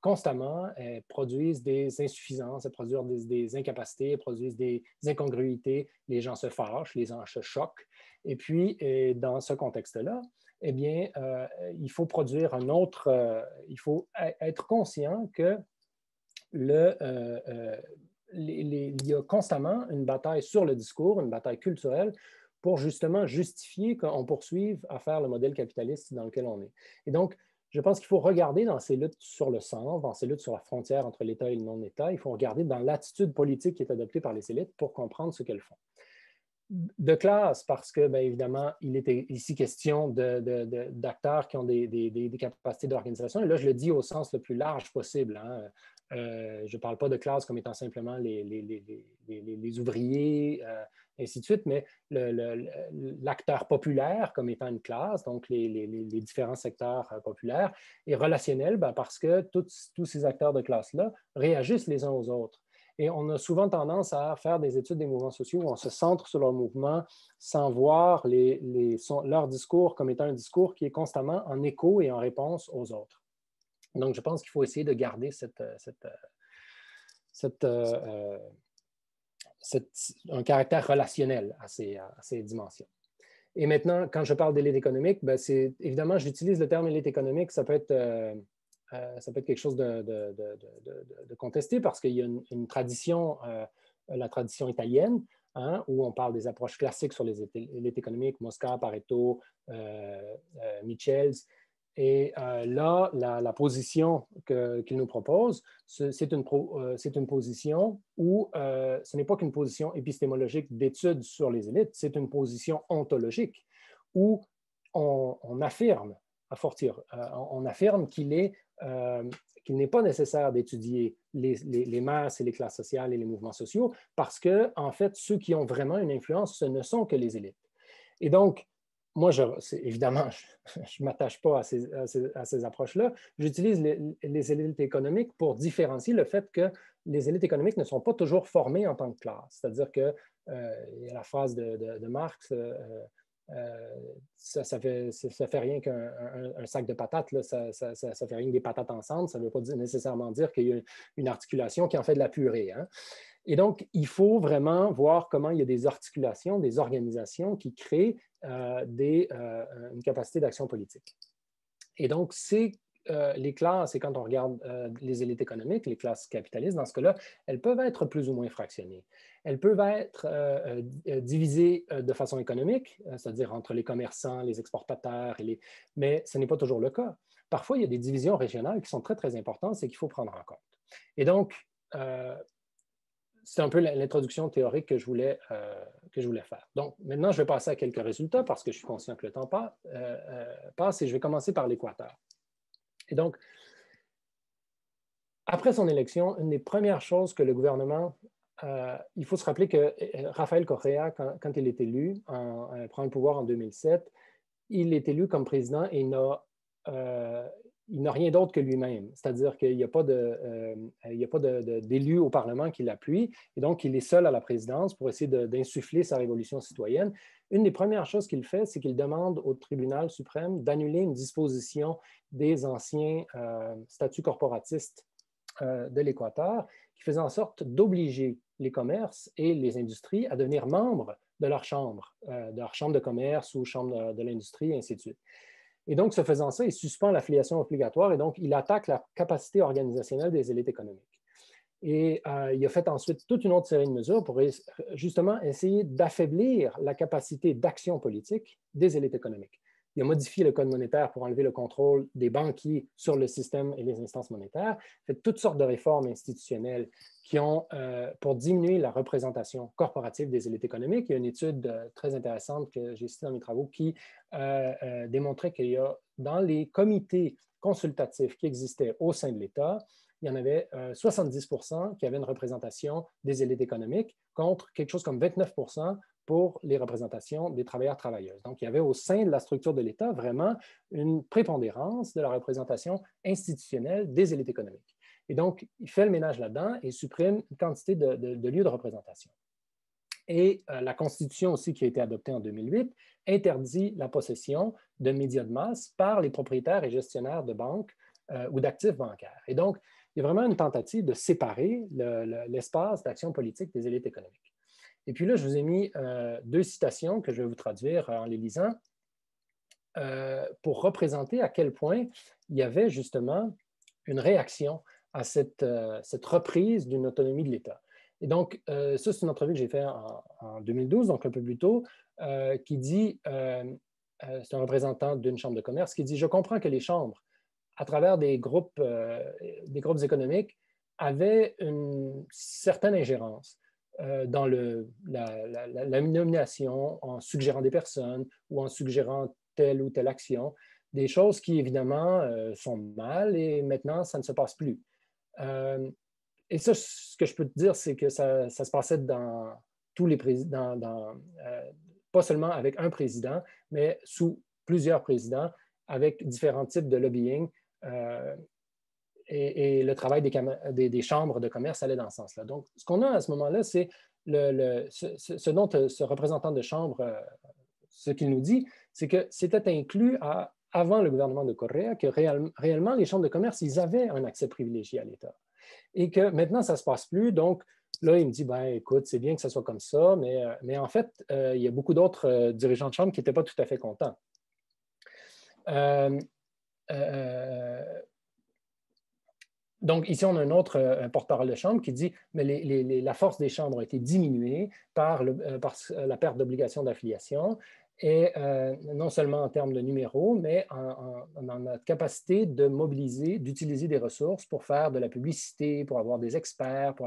constamment, elles produisent des insuffisances, elles produisent des incapacités, elles produisent des incongruités, les gens se fâchent, les gens se choquent. Et puis, dans ce contexte-là, eh bien, il faut produire il faut être conscient que il y a constamment une bataille sur le discours, une bataille culturelle pour justement justifier qu'on poursuive à faire le modèle capitaliste dans lequel on est. Et donc, je pense qu'il faut regarder dans ces luttes sur le centre, dans ces luttes sur la frontière entre l'État et le non-État, il faut regarder dans l'attitude politique qui est adoptée par les élites pour comprendre ce qu'elles font. De classe, parce que, bien évidemment, il est ici question d'acteurs qui ont des capacités d'organisation. Et là, je le dis au sens le plus large possible. Hein. Je ne parle pas de classe comme étant simplement les ouvriers, ainsi de suite, mais l'acteur populaire comme étant une classe, donc les différents secteurs populaires, et relationnel, bien, parce que tous ces acteurs de classe-là réagissent les uns aux autres. Et on a souvent tendance à faire des études des mouvements sociaux où on se centre sur leurs mouvements sans voir leur discours comme étant un discours qui est constamment en écho et en réponse aux autres. Donc, je pense qu'il faut essayer de garder un caractère relationnel à ces dimensions. Et maintenant, quand je parle d'élite économique, ben évidemment, j'utilise le terme élite économique, ça peut être quelque chose de contesté parce qu'il y a une tradition, la tradition italienne, hein, où on parle des approches classiques sur les élites économiques, Mosca, Pareto, Michels. Et là, la position qu'il nous propose, c'est une position où ce n'est pas qu'une position épistémologique d'étude sur les élites, c'est une position ontologique où on affirme, on affirme qu'il n'est pas nécessaire d'étudier les masses et les classes sociales et les mouvements sociaux parce que, en fait, ceux qui ont vraiment une influence, ce ne sont que les élites. Et donc, moi, évidemment, je ne m'attache pas à ces approches-là. J'utilise les élites économiques pour différencier le fait que les élites économiques ne sont pas toujours formées en tant que classe. C'est-à-dire qu'il y a la phrase de Marx, ça fait rien qu'un sac de patates, là, ça fait rien que des patates ensemble. Ça ne veut pas nécessairement dire qu'il y a une articulation qui en fait de la purée. Hein. Et donc, il faut vraiment voir comment il y a des articulations, des organisations qui créent une capacité d'action politique. Et donc, les classes, et quand on regarde les élites économiques, les classes capitalistes, dans ce cas-là, elles peuvent être plus ou moins fractionnées. Elles peuvent être divisées de façon économique, c'est-à-dire entre les commerçants, les exportateurs, mais ce n'est pas toujours le cas. Parfois, il y a des divisions régionales qui sont très, très importantes et qu'il faut prendre en compte. Et donc, c'est un peu l'introduction théorique que je voulais faire. Donc, maintenant, je vais passer à quelques résultats parce que je suis conscient que le temps passe et je vais commencer par l'Équateur. Et donc, après son élection, une des premières choses que le gouvernement, il faut se rappeler que Rafael Correa, quand il est élu, prend le pouvoir en 2007, il est élu comme président et il n'a rien d'autre que lui-même. C'est-à-dire qu'il n'y a pas d'élu au Parlement qui l'appuie. Et donc, il est seul à la présidence pour essayer d'insuffler sa révolution citoyenne. Une des premières choses qu'il fait, c'est qu'il demande au tribunal suprême d'annuler une disposition des anciens statuts corporatistes de l'Équateur qui faisait en sorte d'obliger les commerces et les industries à devenir membres de leur chambre de commerce ou chambre de l'industrie, et ainsi de suite. Et donc, ce faisant ça, il suspend l'affiliation obligatoire et donc il attaque la capacité organisationnelle des élites économiques. Et il a fait ensuite toute une autre série de mesures pour justement essayer d'affaiblir la capacité d'action politique des élites économiques. Il a modifié le code monétaire pour enlever le contrôle des banquiers sur le système et les instances monétaires, fait toutes sortes de réformes institutionnelles qui ont, pour diminuer la représentation corporative des élites économiques. Il y a une étude très intéressante que j'ai citée dans mes travaux qui démontrait qu'il y a dans les comités consultatifs qui existaient au sein de l'État, il y en avait 70% qui avaient une représentation des élites économiques contre quelque chose comme 29% pour les représentations des travailleurs-travailleuses. Donc, il y avait au sein de la structure de l'État vraiment une prépondérance de la représentation institutionnelle des élites économiques. Et donc, il fait le ménage là-dedans et supprime une quantité de lieux de représentation. Et la Constitution aussi, qui a été adoptée en 2008, interdit la possession de médias de masse par les propriétaires et gestionnaires de banques ou d'actifs bancaires. Et donc, il y a vraiment une tentative de séparer l'espace d'action politique des élites économiques. Et puis là, je vous ai mis deux citations que je vais vous traduire en les lisant pour représenter à quel point il y avait justement une réaction à cette reprise d'une autonomie de l'État. Et donc, ça, c'est une entrevue que j'ai faite en 2012, donc un peu plus tôt, qui dit, c'est un représentant d'une chambre de commerce, qui dit « Je comprends que les chambres à travers des groupes économiques, avaient une certaine ingérence dans la nomination en suggérant des personnes ou en suggérant telle ou telle action, des choses qui, évidemment, sont mal et maintenant, ça ne se passe plus. Et ça, ce que je peux te dire, c'est que ça se passait dans tous les présidents, pas seulement avec un président, mais sous plusieurs présidents, avec différents types de lobbying. Et le travail des chambres de commerce allait dans ce sens-là. Donc, ce qu'on a à ce moment-là, c'est ce dont ce représentant de chambre, ce qu'il nous dit, c'est que c'était inclus avant le gouvernement de Correa, que réellement, les chambres de commerce, ils avaient un accès privilégié à l'État. Et que maintenant, ça ne se passe plus. Donc, là, il me dit, ben, écoute, c'est bien que ça soit comme ça, mais en fait, il y a beaucoup d'autres dirigeants de chambre qui n'étaient pas tout à fait contents. Donc, ici, on a un autre porte-parole de chambre qui dit mais la force des chambres a été diminuée par la perte d'obligation d'affiliation, et non seulement en termes de numéros, mais en notre capacité de mobiliser, d'utiliser des ressources pour faire de la publicité, pour avoir des experts, pour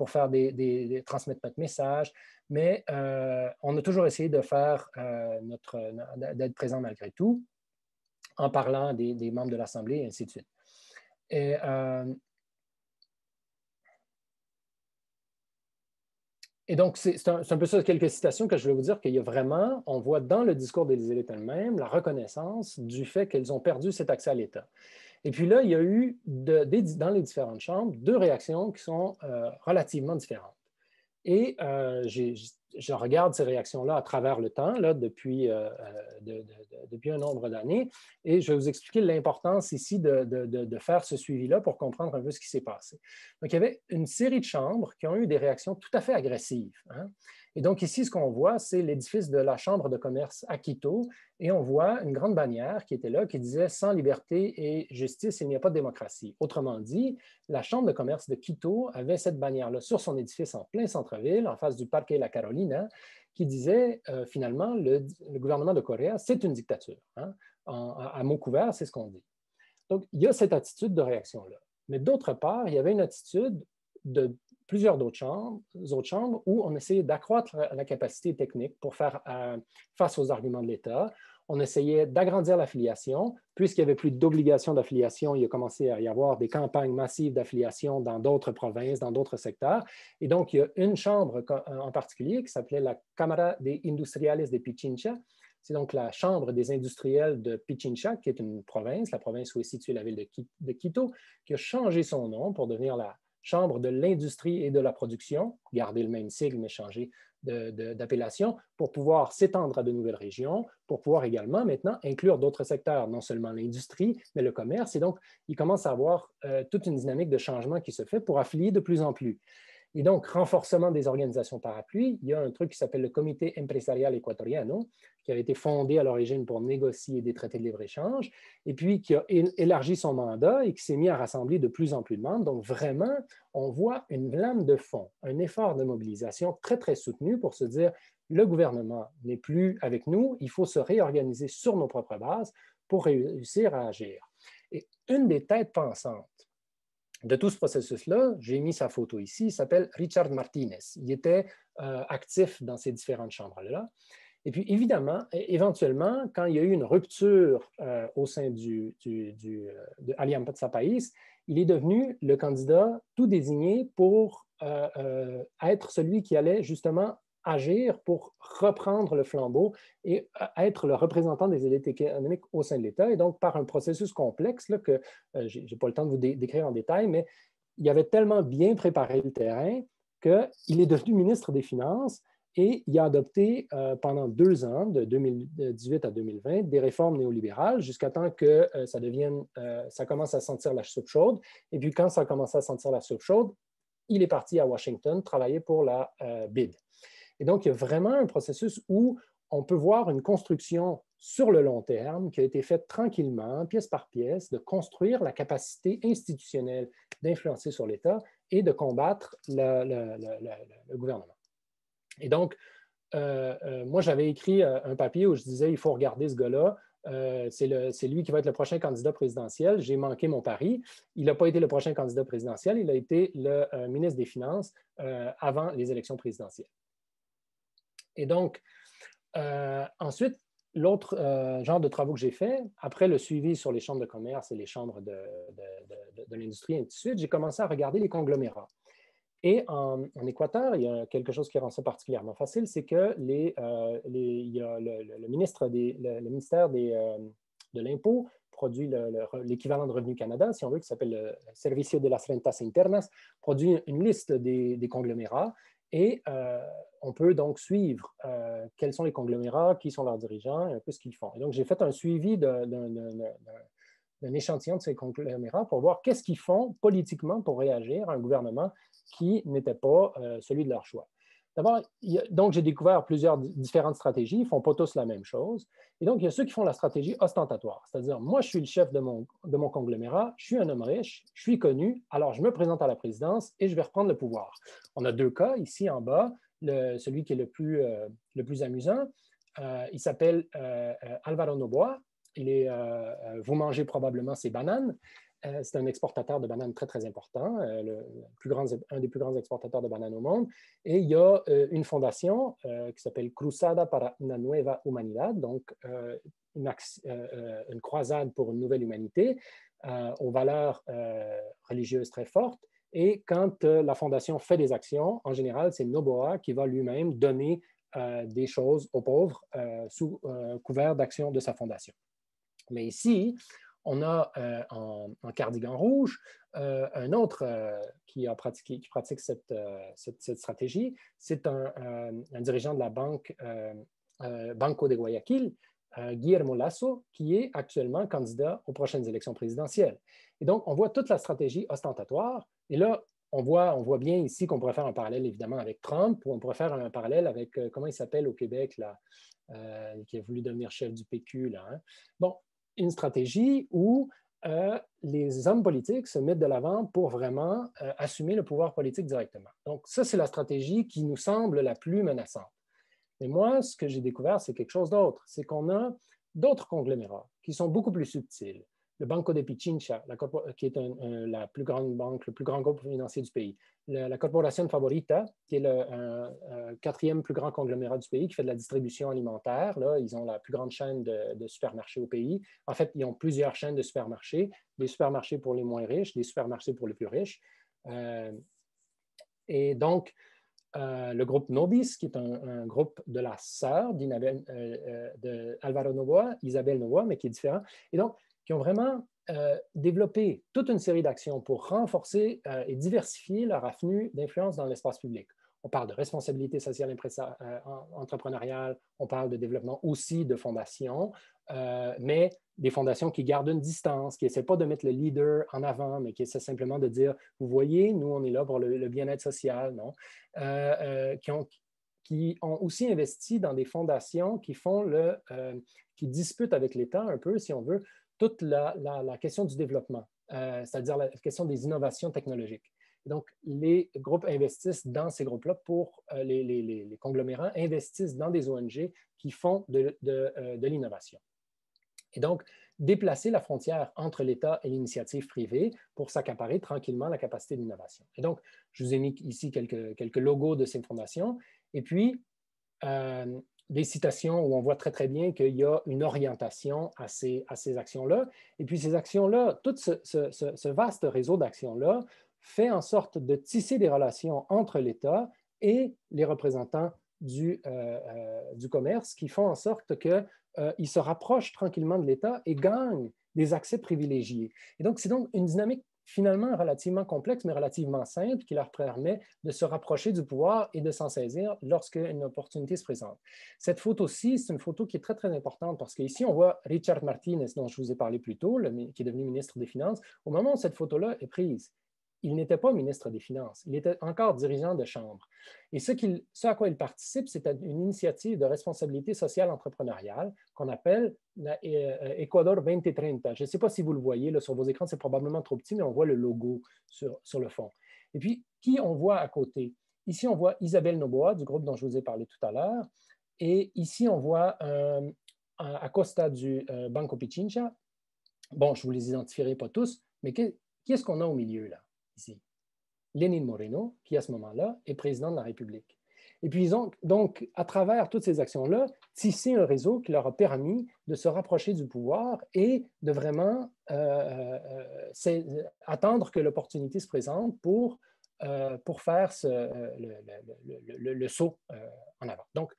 faire transmettre notre message. Mais on a toujours essayé de faire d'être présent malgré tout, en parlant des membres de l'Assemblée, et ainsi de suite. Et donc, c'est un peu ça, quelques citations que je voulais vous dire qu'il y a vraiment, on voit dans le discours des élites elles-mêmes la reconnaissance du fait qu'elles ont perdu cet accès à l'État. Et puis là, il y a eu, dans les différentes chambres, deux réactions qui sont relativement différentes. Et je regarde ces réactions-là à travers le temps, là, depuis un nombre d'années, et je vais vous expliquer l'importance ici de faire ce suivi-là pour comprendre un peu ce qui s'est passé. Donc, il y avait une série de chambres qui ont eu des réactions tout à fait agressives, hein. Et donc, ici, ce qu'on voit, c'est l'édifice de la Chambre de commerce à Quito, et on voit une grande bannière qui était là, qui disait « Sans liberté et justice, il n'y a pas de démocratie ». Autrement dit, la Chambre de commerce de Quito avait cette bannière-là sur son édifice en plein centre-ville, en face du Parque La Carolina, qui disait finalement, le gouvernement de Correa, c'est une dictature, hein. À mots couverts, c'est ce qu'on dit. Donc, il y a cette attitude de réaction-là. Mais d'autre part, il y avait une attitude de plusieurs autres chambres où on essayait d'accroître la capacité technique pour faire face aux arguments de l'État. On essayait d'agrandir l'affiliation. Puisqu'il n'y avait plus d'obligation d'affiliation, il a commencé à y avoir des campagnes massives d'affiliation dans d'autres provinces, dans d'autres secteurs. Et donc, il y a une chambre en particulier qui s'appelait la Cámara de Industriales de Pichincha. C'est donc la Chambre des industriels de Pichincha, qui est une province, la province où est située la ville de Quito, qui a changé son nom pour devenir la Chambre de l'industrie et de la production, garder le même sigle, mais changer d'appellation, pour pouvoir s'étendre à de nouvelles régions, pour pouvoir également maintenant inclure d'autres secteurs, non seulement l'industrie, mais le commerce. Et donc, il commence à avoir toute une dynamique de changement qui se fait pour affilier de plus en plus. Et donc, renforcement des organisations parapluies, il y a un truc qui s'appelle le Comité Empresarial Ecuatoriano, qui avait été fondé à l'origine pour négocier des traités de libre-échange, et puis qui a élargi son mandat et qui s'est mis à rassembler de plus en plus de membres. Donc, vraiment, on voit une lame de fond, un effort de mobilisation très, très soutenu pour se dire, le gouvernement n'est plus avec nous, il faut se réorganiser sur nos propres bases pour réussir à agir. Et une des têtes pensantes de tout ce processus-là, j'ai mis sa photo ici, il s'appelle Richard Martinez. Il était actif dans ces différentes chambres-là. Et puis, évidemment, éventuellement, quand il y a eu une rupture au sein de Alianza País, il est devenu le candidat tout désigné pour être celui qui allait justement agir pour reprendre le flambeau et être le représentant des élites économiques au sein de l'État. Et donc, par un processus complexe là, que je n'ai pas le temps de vous décrire en détail, mais il avait tellement bien préparé le terrain qu'il est devenu ministre des Finances et il a adopté pendant 2 ans, de 2018 à 2020, des réformes néolibérales jusqu'à temps que ça commence à sentir la soupe chaude. Et puis, quand ça a commencé à sentir la soupe chaude, il est parti à Washington travailler pour la BID. Et donc, il y a vraiment un processus où on peut voir une construction sur le long terme qui a été faite tranquillement, pièce par pièce, de construire la capacité institutionnelle d'influencer sur l'État et de combattre le gouvernement. Et donc, moi, j'avais écrit un papier où je disais il faut regarder ce gars-là c'est lui qui va être le prochain candidat présidentiel. J'ai manqué mon pari. Il n'a pas été le prochain candidat présidentiel, il a été le ministre des Finances avant les élections présidentielles. Et donc, ensuite, l'autre genre de travaux que j'ai fait, après le suivi sur les chambres de commerce et les chambres de l'industrie, et ainsi de suite, j'ai commencé à regarder les conglomérats. Et en Équateur, il y a quelque chose qui rend ça particulièrement facile, c'est que il y a le ministère de l'impôt produit l'équivalent de Revenu Canada, si on veut, qui s'appelle le Servicio de las Rentas Internas, produit une liste des conglomérats et on peut donc suivre quels sont les conglomérats, qui sont leurs dirigeants et un peu ce qu'ils font. Et donc, j'ai fait un suivi d'un échantillon de ces conglomérats pour voir qu'est-ce qu'ils font politiquement pour réagir à un gouvernement qui n'était pas celui de leur choix. D'abord, donc j'ai découvert plusieurs différentes stratégies. Ils ne font pas tous la même chose. Et donc, il y a ceux qui font la stratégie ostentatoire, c'est-à-dire, moi, je suis le chef de mon conglomérat, je suis un homme riche, je suis connu, alors je me présente à la présidence et je vais reprendre le pouvoir. On a deux cas ici en bas. Celui qui est le plus amusant, il s'appelle Álvaro Noboa. Vous mangez probablement ses bananes. C'est un exportateur de bananes très, très important, un des plus grands exportateurs de bananes au monde. Et il y a une fondation qui s'appelle Cruzada para una Nueva Humanidad, donc une croisade pour une nouvelle humanité, aux valeurs religieuses très fortes. Et quand la fondation fait des actions, en général, c'est Noboa qui va lui-même donner des choses aux pauvres sous couvert d'action de sa fondation. Mais ici, on a en cardigan rouge un autre qui pratique cette stratégie. C'est un dirigeant de la banque Banco de Guayaquil, Guillermo Lasso, qui est actuellement candidat aux prochaines élections présidentielles. Et donc, on voit toute la stratégie ostentatoire. Et là, on voit bien ici qu'on pourrait faire un parallèle évidemment avec Trump, ou on pourrait faire un parallèle avec, comment il s'appelle au Québec, là, qui a voulu devenir chef du PQ. Là, hein. Bon, une stratégie où les hommes politiques se mettent de l'avant pour vraiment assumer le pouvoir politique directement. Donc, ça, c'est la stratégie qui nous semble la plus menaçante. Mais moi, ce que j'ai découvert, c'est quelque chose d'autre. C'est qu'on a d'autres conglomérats qui sont beaucoup plus subtils. Le Banco de Pichincha, qui est la plus grande banque, le plus grand groupe financier du pays. La Corporación Favorita, qui est le quatrième plus grand conglomérat du pays, qui fait de la distribution alimentaire. Là, ils ont la plus grande chaîne de supermarchés au pays. En fait, ils ont plusieurs chaînes de supermarchés, des supermarchés pour les moins riches, des supermarchés pour les plus riches. Et donc, le groupe Nobis, qui est un groupe de la sœur d'Álvaro Noboa, Isabelle Noboa, mais qui est différent. Et donc, qui ont vraiment développé toute une série d'actions pour renforcer et diversifier leur avenue d'influence dans l'espace public. On parle de responsabilité sociale entrepreneuriale, on parle de développement aussi de fondations, mais des fondations qui gardent une distance, qui n'essaient pas de mettre le leader en avant, mais qui essaient simplement de dire, vous voyez, nous, on est là pour le bien-être social, non? Qui ont aussi investi dans des fondations qui disputent avec l'État un peu, si on veut, toute la question du développement, c'est-à-dire la question des innovations technologiques. Donc, les groupes investissent dans ces groupes-là les conglomérats investissent dans des ONG qui font de l'innovation. Et donc, déplacer la frontière entre l'État et l'initiative privée pour s'accaparer tranquillement la capacité d'innovation. Et donc, je vous ai mis ici quelques logos de ces fondations. Et puis, des citations où on voit très, très bien qu'il y a une orientation à ces actions-là. Et puis, ces actions-là, tout ce vaste réseau d'actions-là fait en sorte de tisser des relations entre l'État et les représentants du commerce qui font en sorte qu'ils se rapprochent tranquillement de l'État et gagnent des accès privilégiés. Et donc, c'est donc une dynamique finalement relativement complexe, mais relativement simple, qui leur permet de se rapprocher du pouvoir et de s'en saisir lorsqu'une opportunité se présente. Cette photo-ci, c'est une photo qui est très, très importante parce qu'ici, on voit Richard Martínez, dont je vous ai parlé plus tôt, qui est devenu ministre des Finances. Au moment où cette photo-là est prise, il n'était pas ministre des Finances, il était encore dirigeant de chambre. Et ce à quoi il participe, c'est une initiative de responsabilité sociale entrepreneuriale qu'on appelle Ecuador 2030. Je ne sais pas si vous le voyez là, sur vos écrans, c'est probablement trop petit, mais on voit le logo sur le fond. Et puis, qui on voit à côté? Ici, on voit Isabelle Noboa, du groupe dont je vous ai parlé tout à l'heure. Et ici, on voit à costa du Banco Pichincha. Bon, je ne vous les identifierai pas tous, mais qui est-ce qu'on a au milieu, là, ici? Lénine Moreno, qui à ce moment-là est président de la République. Et puis, ils ont donc, à travers toutes ces actions-là, tissé un réseau qui leur a permis de se rapprocher du pouvoir et de vraiment attendre que l'opportunité se présente pour faire le saut en avant. Donc,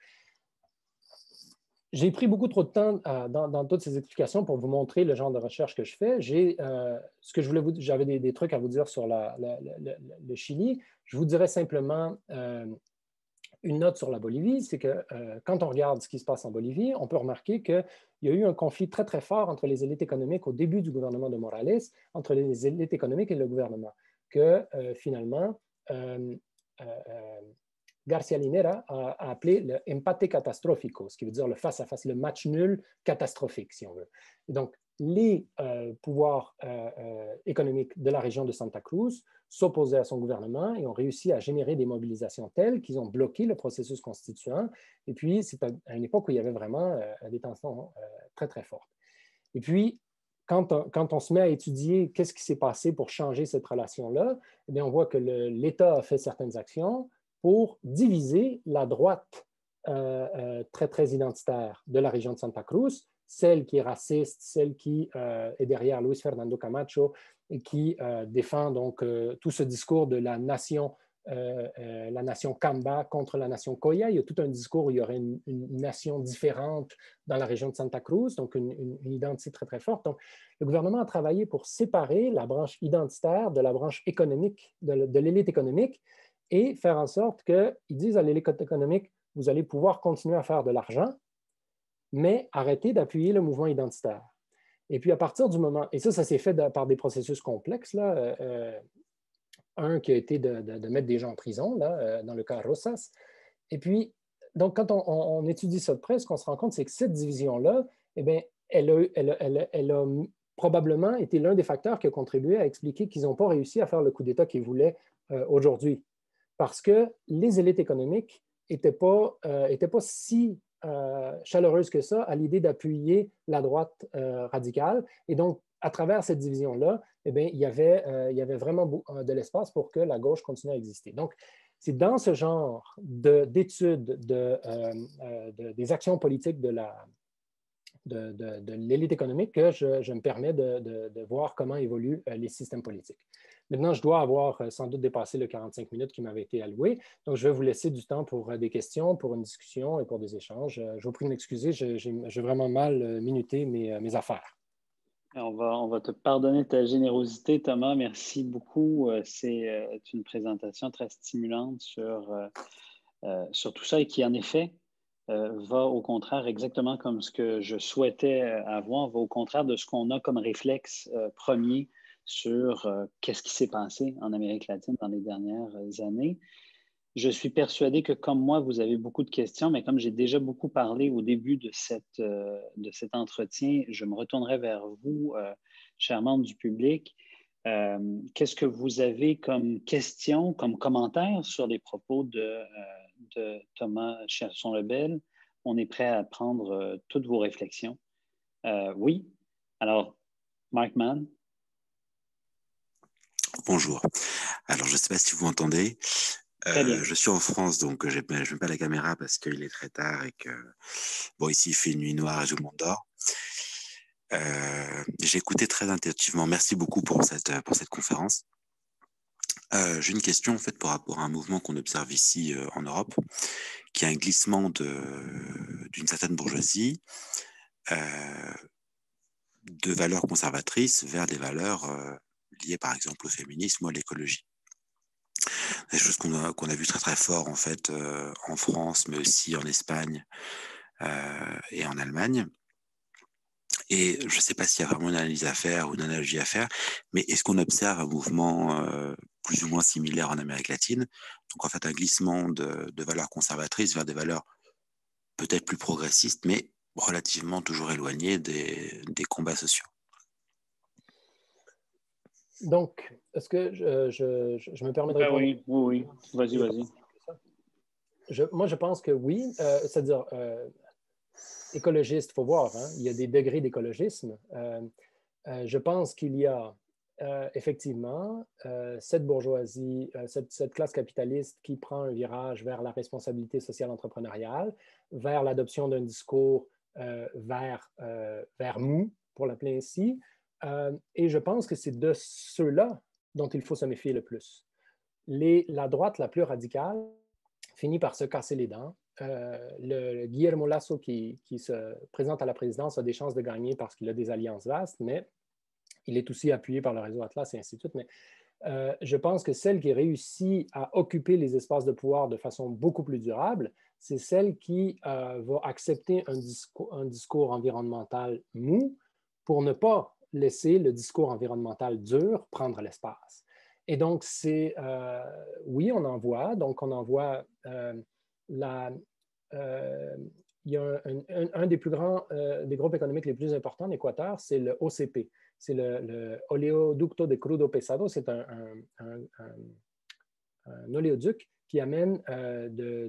j'ai pris beaucoup trop de temps dans toutes ces explications pour vous montrer le genre de recherche que je fais. J'avais des trucs à vous dire sur le Chili. Je vous dirais simplement une note sur la Bolivie, c'est que quand on regarde ce qui se passe en Bolivie, on peut remarquer qu'il y a eu un conflit très, très fort entre les élites économiques au début du gouvernement de Morales, entre les élites économiques et le gouvernement, que finalement, Garcia Linera a appelé le empate catastrophico, ce qui veut dire le face-à-face, le match nul catastrophique, si on veut. Et donc, les pouvoirs économiques de la région de Santa Cruz s'opposaient à son gouvernement et ont réussi à générer des mobilisations telles qu'ils ont bloqué le processus constituant. Et puis, c'est à une époque où il y avait vraiment des tensions très, très fortes. Et puis, quand on se met à étudier qu'est-ce qui s'est passé pour changer cette relation-là, eh bien, on voit que l'État a fait certaines actions pour diviser la droite très, très identitaire de la région de Santa Cruz, celle qui est raciste, celle qui est derrière Luis Fernando Camacho et qui défend donc tout ce discours de la nation Kamba contre la nation Coya. Il y a tout un discours où il y aurait une nation différente dans la région de Santa Cruz, donc une identité très, très forte. Donc, le gouvernement a travaillé pour séparer la branche identitaire de la branche économique, de l'élite économique, et faire en sorte qu'ils disent à l'élite économique, vous allez pouvoir continuer à faire de l'argent, mais arrêtez d'appuyer le mouvement identitaire. Et puis à partir du moment, et ça s'est fait par des processus complexes, là, un qui a été de mettre des gens en prison, là, dans le cas Rosas. Et puis, donc quand on étudie ça de près, ce qu'on se rend compte, c'est que cette division-là, eh bien, elle a probablement été l'un des facteurs qui a contribué à expliquer qu'ils n'ont pas réussi à faire le coup d'État qu'ils voulaient aujourd'hui. Parce que les élites économiques n'étaient pas si chaleureuses que ça à l'idée d'appuyer la droite radicale. Et donc, à travers cette division-là, eh bien, il y avait vraiment de l'espace pour que la gauche continue à exister. Donc, c'est dans ce genre d'études des actions politiques de l'élite économique que je me permets de voir comment évoluent les systèmes politiques. Maintenant, je dois avoir sans doute dépassé le 45 minutes qui m'avait été alloué. Donc, je vais vous laisser du temps pour des questions, pour une discussion et pour des échanges. Je vous prie de m'excuser, j'ai vraiment mal minuté mes affaires. On va te pardonner ta générosité, Thomas. Merci beaucoup. C'est une présentation très stimulante sur tout ça et qui, en effet, va au contraire exactement comme ce que je souhaitais avoir, va au contraire de ce qu'on a comme réflexe premier sur qu'est-ce qui s'est passé en Amérique latine dans les dernières années. Je suis persuadé que, comme moi, vous avez beaucoup de questions, mais comme j'ai déjà beaucoup parlé au début de cet entretien, je me retournerai vers vous, chers membres du public. Qu'est-ce que vous avez comme questions, comme commentaires sur les propos de Thomas Cherson-Lebel? On est prêt à prendre toutes vos réflexions. Oui. Alors, Mark Mann. Bonjour. Alors, je ne sais pas si vous m'entendez. Je suis en France, donc je ne mets pas la caméra parce qu'il est très tard et que, bon, ici, il fait une nuit noire et tout le monde dort. J'ai écouté très attentivement. Merci beaucoup pour cette conférence. J'ai une question, en fait, par rapport à un mouvement qu'on observe ici en Europe, qui est un glissement d'une certaine bourgeoisie de valeurs conservatrices vers des valeurs liées, par exemple, au féminisme ou à l'écologie. Des choses qu'on a vu très très fort en fait en France, mais aussi en Espagne et en Allemagne. Et je ne sais pas s'il y a vraiment une analyse à faire ou une analogie à faire, mais est-ce qu'on observe un mouvement plus ou moins similaire en Amérique latine? Donc en fait un glissement de valeurs conservatrices vers des valeurs peut-être plus progressistes, mais relativement toujours éloignées des combats sociaux. Donc, est-ce que je me permets de répondre? Oui. Vas-y. Moi, je pense que oui. C'est-à-dire, écologiste, il faut voir, hein, il y a des degrés d'écologisme. Je pense qu'il y a effectivement cette bourgeoisie, cette classe capitaliste qui prend un virage vers la responsabilité sociale entrepreneuriale, vers l'adoption d'un discours vers mou, pour l'appeler ainsi. Et je pense que c'est de ceux-là dont il faut se méfier le plus. La droite la plus radicale finit par se casser les dents. Le Guillermo Lasso qui se présente à la présidence a des chances de gagner parce qu'il a des alliances vastes, mais il est aussi appuyé par le réseau Atlas et ainsi de suite. Mais je pense que celle qui réussit à occuper les espaces de pouvoir de façon beaucoup plus durable, c'est celle qui va accepter un discours environnemental mou pour ne pas laisser le discours environnemental dur prendre l'espace. Et donc, oui, on en voit. Donc, on en voit il y a un des plus grands, des groupes économiques les plus importants en Équateur, c'est le OCP. C'est le Oleoducto de Crudo Pesado. C'est un oléoduc qui amène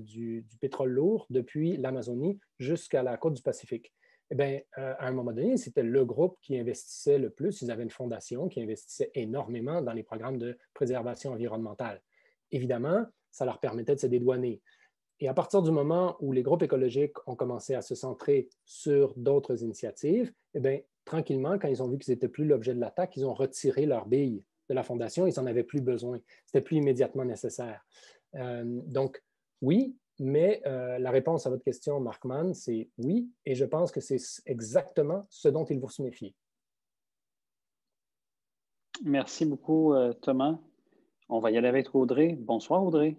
du pétrole lourd depuis l'Amazonie jusqu'à la côte du Pacifique. Eh bien, à un moment donné, c'était le groupe qui investissait le plus. Ils avaient une fondation qui investissait énormément dans les programmes de préservation environnementale. Évidemment, ça leur permettait de se dédouaner. Et à partir du moment où les groupes écologiques ont commencé à se centrer sur d'autres initiatives, eh bien, tranquillement, quand ils ont vu qu'ils n'étaient plus l'objet de l'attaque, ils ont retiré leurs billes de la fondation. Ils n'en avaient plus besoin. Ce n'était plus immédiatement nécessaire. Donc, oui, mais la réponse à votre question, Markman, c'est oui, et je pense que c'est exactement ce dont il faut se méfier. Merci beaucoup, Thomas. On va y aller avec Audrey. Bonsoir, Audrey.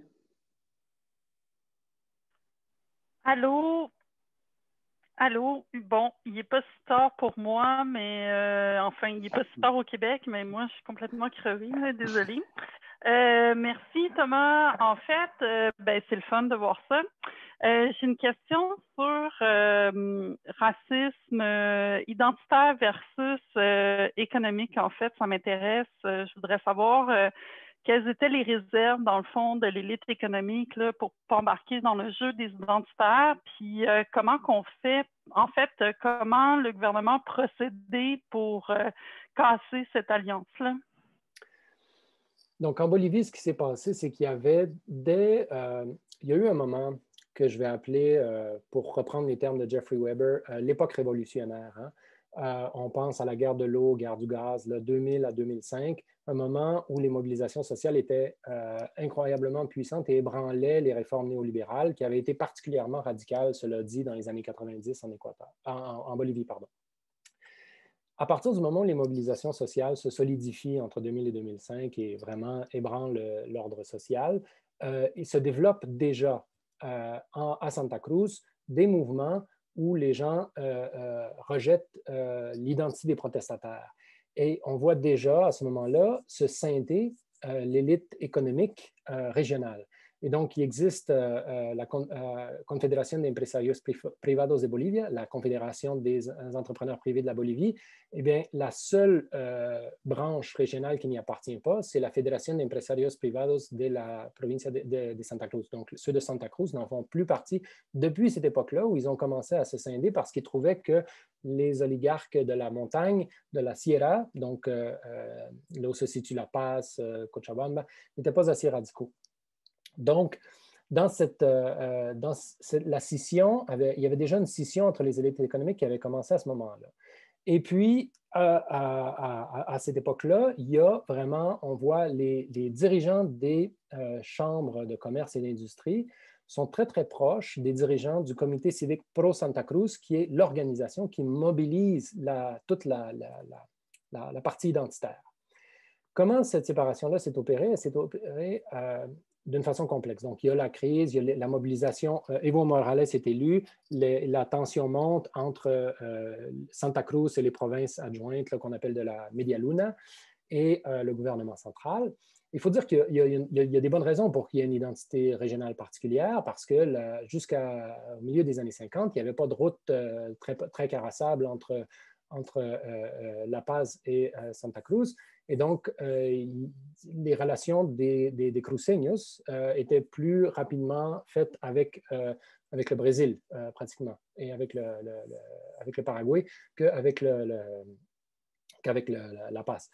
Allô? Allô? Bon, il n'est pas si tard pour moi, mais enfin, il n'est pas si tard au Québec, mais moi, je suis complètement crevée, désolée. Merci, Thomas. En fait, c'est le fun de voir ça. J'ai une question sur racisme identitaire versus économique. En fait, ça m'intéresse. Je voudrais savoir quelles étaient les réserves, dans le fond, de l'élite économique là, pour ne pas embarquer dans le jeu des identitaires, puis comment qu'on fait, en fait, comment le gouvernement procédait pour casser cette alliance-là? Donc, en Bolivie, ce qui s'est passé, c'est qu'il y avait il y a eu un moment que je vais appeler, pour reprendre les termes de Jeffrey Weber, l'époque révolutionnaire. Hein. On pense à la guerre de l'eau, guerre du gaz, là, 2000 à 2005, un moment où les mobilisations sociales étaient incroyablement puissantes et ébranlaient les réformes néolibérales qui avaient été particulièrement radicales, cela dit, dans les années 90 en Bolivie. Pardon. À partir du moment où les mobilisations sociales se solidifient entre 2000 et 2005 et vraiment ébranlent l'ordre social, il se développe déjà à Santa Cruz des mouvements où les gens rejettent l'identité des protestataires. Et on voit déjà à ce moment-là se scinder l'élite économique régionale. Et donc, il existe la Confédération de Empresarios Privados de Bolivia, la Confédération des entrepreneurs privés de la Bolivie. Eh bien, la seule branche régionale qui n'y appartient pas, c'est la Fédération de Empresarios Privados de la provincia de Santa Cruz. Donc, ceux de Santa Cruz n'en font plus partie depuis cette époque-là où ils ont commencé à se scinder parce qu'ils trouvaient que les oligarques de la montagne, de la Sierra, donc là où se situe La Paz, Cochabamba, n'étaient pas assez radicaux. Donc, dans la scission, il y avait déjà une scission entre les élites économiques qui avait commencé à ce moment-là. Et puis, à cette époque-là, il y a vraiment, on voit les dirigeants des chambres de commerce et d'industrie sont très, très proches des dirigeants du Comité civique Pro Santa Cruz, qui est l'organisation qui mobilise toute la partie identitaire. Comment cette séparation-là s'est opérée? Elle s'est opérée d'une façon complexe. Donc, il y a la crise, il y a la mobilisation. Evo Morales est élu, la tension monte entre Santa Cruz et les provinces adjointes qu'on appelle de la Media Luna et le gouvernement central. Il faut dire qu'il y a des bonnes raisons pour qu'il y ait une identité régionale particulière parce que jusqu'au milieu des années 50, il n'y avait pas de route très carrossable entre La Paz et Santa Cruz. Et donc, les relations des cruceños étaient plus rapidement faites avec avec le Brésil pratiquement, et avec le Paraguay, qu'avec la passe.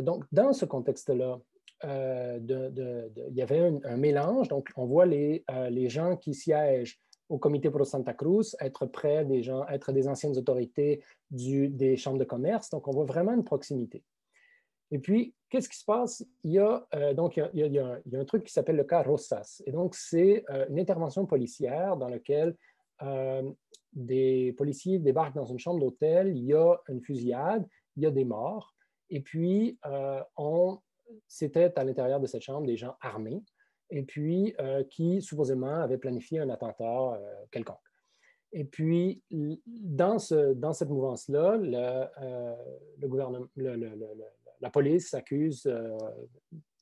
Donc, dans ce contexte-là, il y avait un mélange. Donc, on voit les gens qui siègent au Comité Pro Santa Cruz être près des gens, être des anciennes autorités des chambres de commerce. Donc, on voit vraiment une proximité. Et puis, qu'est-ce qui se passe? Il y a un truc qui s'appelle le cas Rosas. Et donc, c'est une intervention policière dans laquelle des policiers débarquent dans une chambre d'hôtel, il y a une fusillade, il y a des morts. Et puis, c'était à l'intérieur de cette chambre des gens armés et puis qui supposément avaient planifié un attentat quelconque. Et puis, dans cette mouvance-là, le gouvernement, la police s'accuse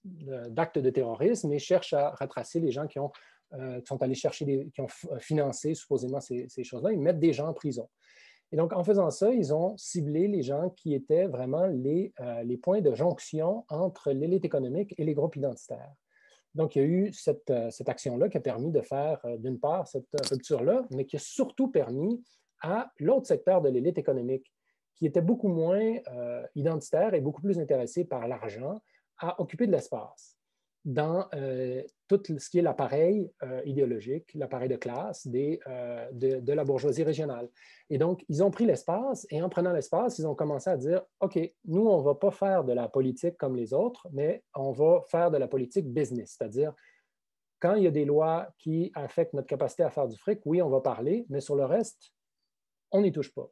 d'actes de terrorisme et cherche à retracer les gens qui sont allés chercher, qui ont financé supposément ces choses-là. Ils mettent des gens en prison. Et donc, en faisant ça, ils ont ciblé les gens qui étaient vraiment les points de jonction entre l'élite économique et les groupes identitaires. Donc, il y a eu cette action-là qui a permis de faire, d'une part, cette rupture-là, mais qui a surtout permis à l'autre secteur de l'élite économique, qui était beaucoup moins identitaire et beaucoup plus intéressé par l'argent, à occuper de l'espace dans tout ce qui est l'appareil idéologique, l'appareil de classe de la bourgeoisie régionale. Et donc, ils ont pris l'espace et en prenant l'espace, ils ont commencé à dire, OK, nous, on ne va pas faire de la politique comme les autres, mais on va faire de la politique business, c'est-à-dire quand il y a des lois qui affectent notre capacité à faire du fric, oui, on va parler, mais sur le reste, on n'y touche pas.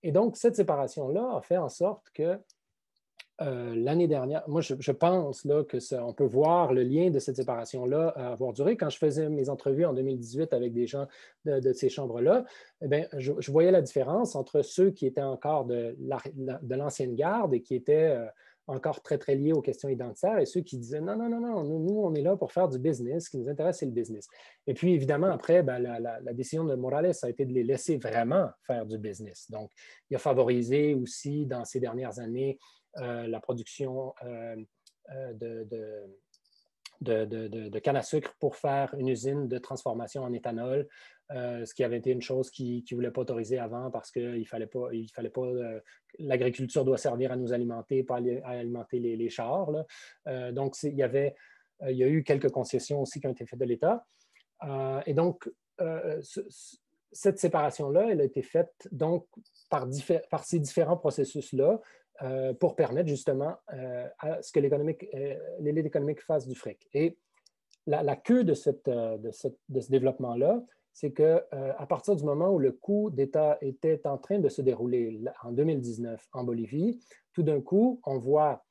Et donc, cette séparation-là a fait en sorte que l'année dernière, moi, je pense là, qu'on peut voir le lien de cette séparation-là avoir duré. Quand je faisais mes entrevues en 2018 avec des gens de ces chambres-là, eh bien, je voyais la différence entre ceux qui étaient encore de l'ancienne garde et qui étaient encore très, très liés aux questions identitaires et ceux qui disaient non, non, non, non, nous, on est là pour faire du business. Ce qui nous intéresse, c'est le business. Et puis, évidemment, après, ben, la décision de Morales a été de les laisser vraiment faire du business. Donc, il a favorisé aussi dans ces dernières années la production de canne à sucre pour faire une usine de transformation en éthanol, ce qui avait été une chose qu'il ne voulait pas autoriser avant parce qu'il fallait pas l'agriculture doit servir à nous alimenter, pas à alimenter les chars. Donc, il y a eu quelques concessions aussi qui ont été faites de l'État. Et donc, cette séparation-là, elle a été faite donc par ces différents processus-là, pour permettre justement à ce que l'élite économique fasse du fric. Et la queue de ce développement-là, c'est qu'à partir du moment où le coup d'État était en train de se dérouler en 2019 en Bolivie, tout d'un coup, on voit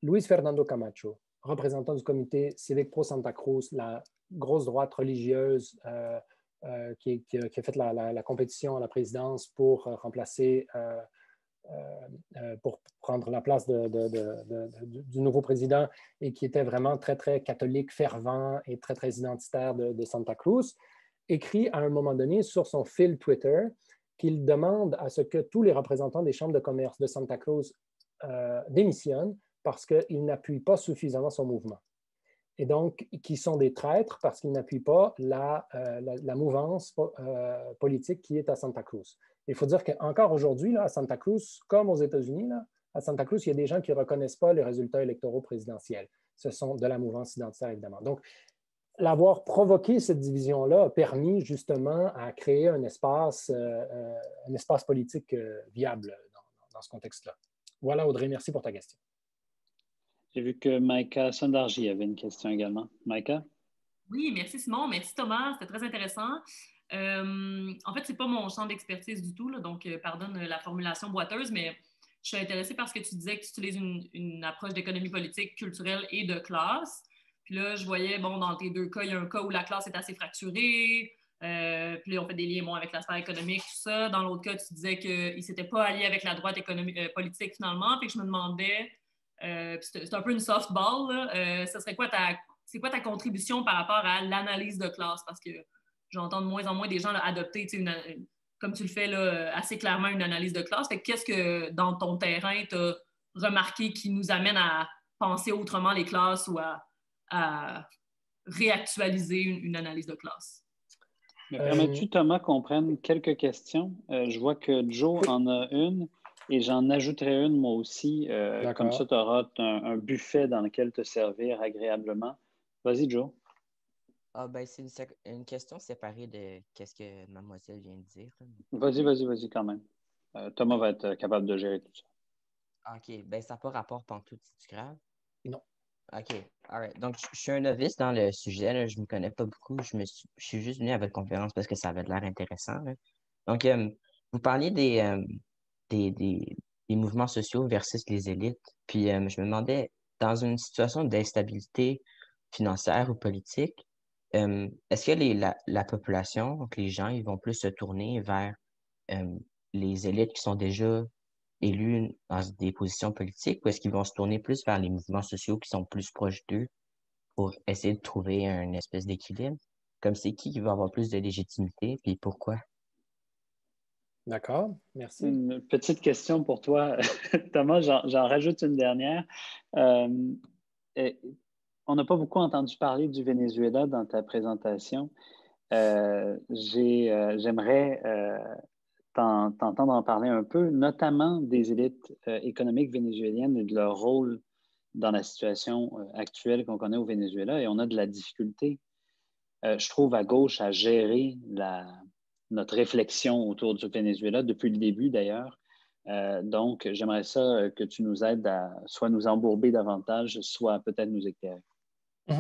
Luis Fernando Camacho, représentant du comité civique pro Santa Cruz, la grosse droite religieuse qui a fait la compétition à la présidence pour remplacer pour prendre la place du nouveau président et qui était vraiment très, très catholique, fervent et très, très identitaire de Santa Cruz, écrit à un moment donné sur son fil Twitter qu'il demande à ce que tous les représentants des chambres de commerce de Santa Cruz démissionnent parce qu'ils n'appuient pas suffisamment son mouvement. Et donc, qui sont des traîtres parce qu'ils n'appuient pas la mouvance politique qui est à Santa Cruz. Il faut dire qu'encore aujourd'hui, à Santa Cruz, comme aux États-Unis, à Santa Cruz, il y a des gens qui ne reconnaissent pas les résultats électoraux présidentiels. Ce sont de la mouvance identitaire, évidemment. Donc, l'avoir provoqué, cette division-là, a permis justement à créer un espace politique viable dans ce contexte-là. Voilà, Audrey, merci pour ta question. J'ai vu que Maïka Sondarji avait une question également. Maïka? Oui, merci Simon, merci Thomas, c'était très intéressant. En fait, ce n'est pas mon champ d'expertise du tout, là, donc pardonne la formulation boiteuse, mais je suis intéressée parce que tu disais que tu utilises une approche d'économie politique, culturelle et de classe. Puis là, je voyais, bon, dans tes deux cas, il y a un cas où la classe est assez fracturée, puis là, on fait des liens avec la sphère économique, tout ça. Dans l'autre cas, tu disais qu'il ne s'était pas allié avec la droite politique finalement, puis que je me demandais, c'est un peu une softball, là, ça serait c'est quoi ta contribution par rapport à l'analyse de classe? Parce que j'entends de moins en moins des gens là, adopter, comme tu le fais là, assez clairement, une analyse de classe. Fait que qu'est-ce que, dans ton terrain, tu as remarqué qui nous amène à penser autrement les classes ou à réactualiser une analyse de classe? Me permets-tu, Thomas, qu'on prenne quelques questions? Je vois que Joe Oui. en a une et j'en ajouterai une moi aussi. Comme ça, tu auras un buffet dans lequel te servir agréablement. Vas-y, Joe. Ah, ben, c'est une question séparée de qu'est-ce que mademoiselle vient de dire. Vas-y quand même. Thomas va être capable de gérer tout ça. OK, ben, ça n'a pas rapport pantoute, c'est grave? Non. OK, all right. Donc, je suis un novice dans le sujet, là. Je ne me connais pas beaucoup. Je suis juste venu à votre conférence parce que ça avait l'air intéressant, là. Donc, vous parliez des, des, des mouvements sociaux versus les élites. Puis, je me demandais, dans une situation d'instabilité financière ou politique, est-ce que la population, donc les gens, ils vont plus se tourner vers euh, les élites qui sont déjà élus dans des positions politiques ou est-ce qu'ils vont se tourner plus vers les mouvements sociaux qui sont plus proches d'eux pour essayer de trouver une espèce d'équilibre? Comme c'est qui va avoir plus de légitimité, puis pourquoi? D'accord, merci. Une petite question pour toi, Thomas. J'en rajoute une dernière. On n'a pas beaucoup entendu parler du Venezuela dans ta présentation. J'aimerais t'entendre en parler un peu, notamment des élites économiques vénézuéliennes et de leur rôle dans la situation actuelle qu'on connaît au Venezuela. Et on a de la difficulté, je trouve, à gauche à gérer notre réflexion autour du Venezuela depuis le début, d'ailleurs. Donc, j'aimerais ça que tu nous aides à soit nous embourber davantage, soit peut-être nous éclairer. Je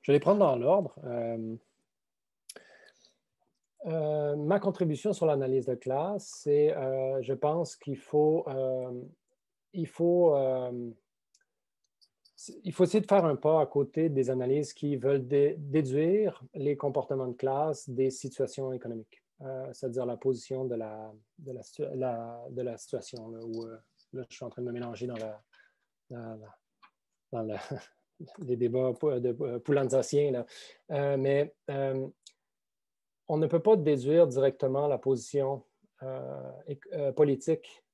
vais les prendre dans l'ordre. Ma contribution sur l'analyse de classe, c'est, je pense qu'il faut essayer de faire un pas à côté des analyses qui veulent déduire les comportements de classe des situations économiques, c'est-à-dire la position de la situation, là, où là, je suis en train de me mélanger dans les débats de poulanzaciens, mais on ne peut pas déduire directement la position politique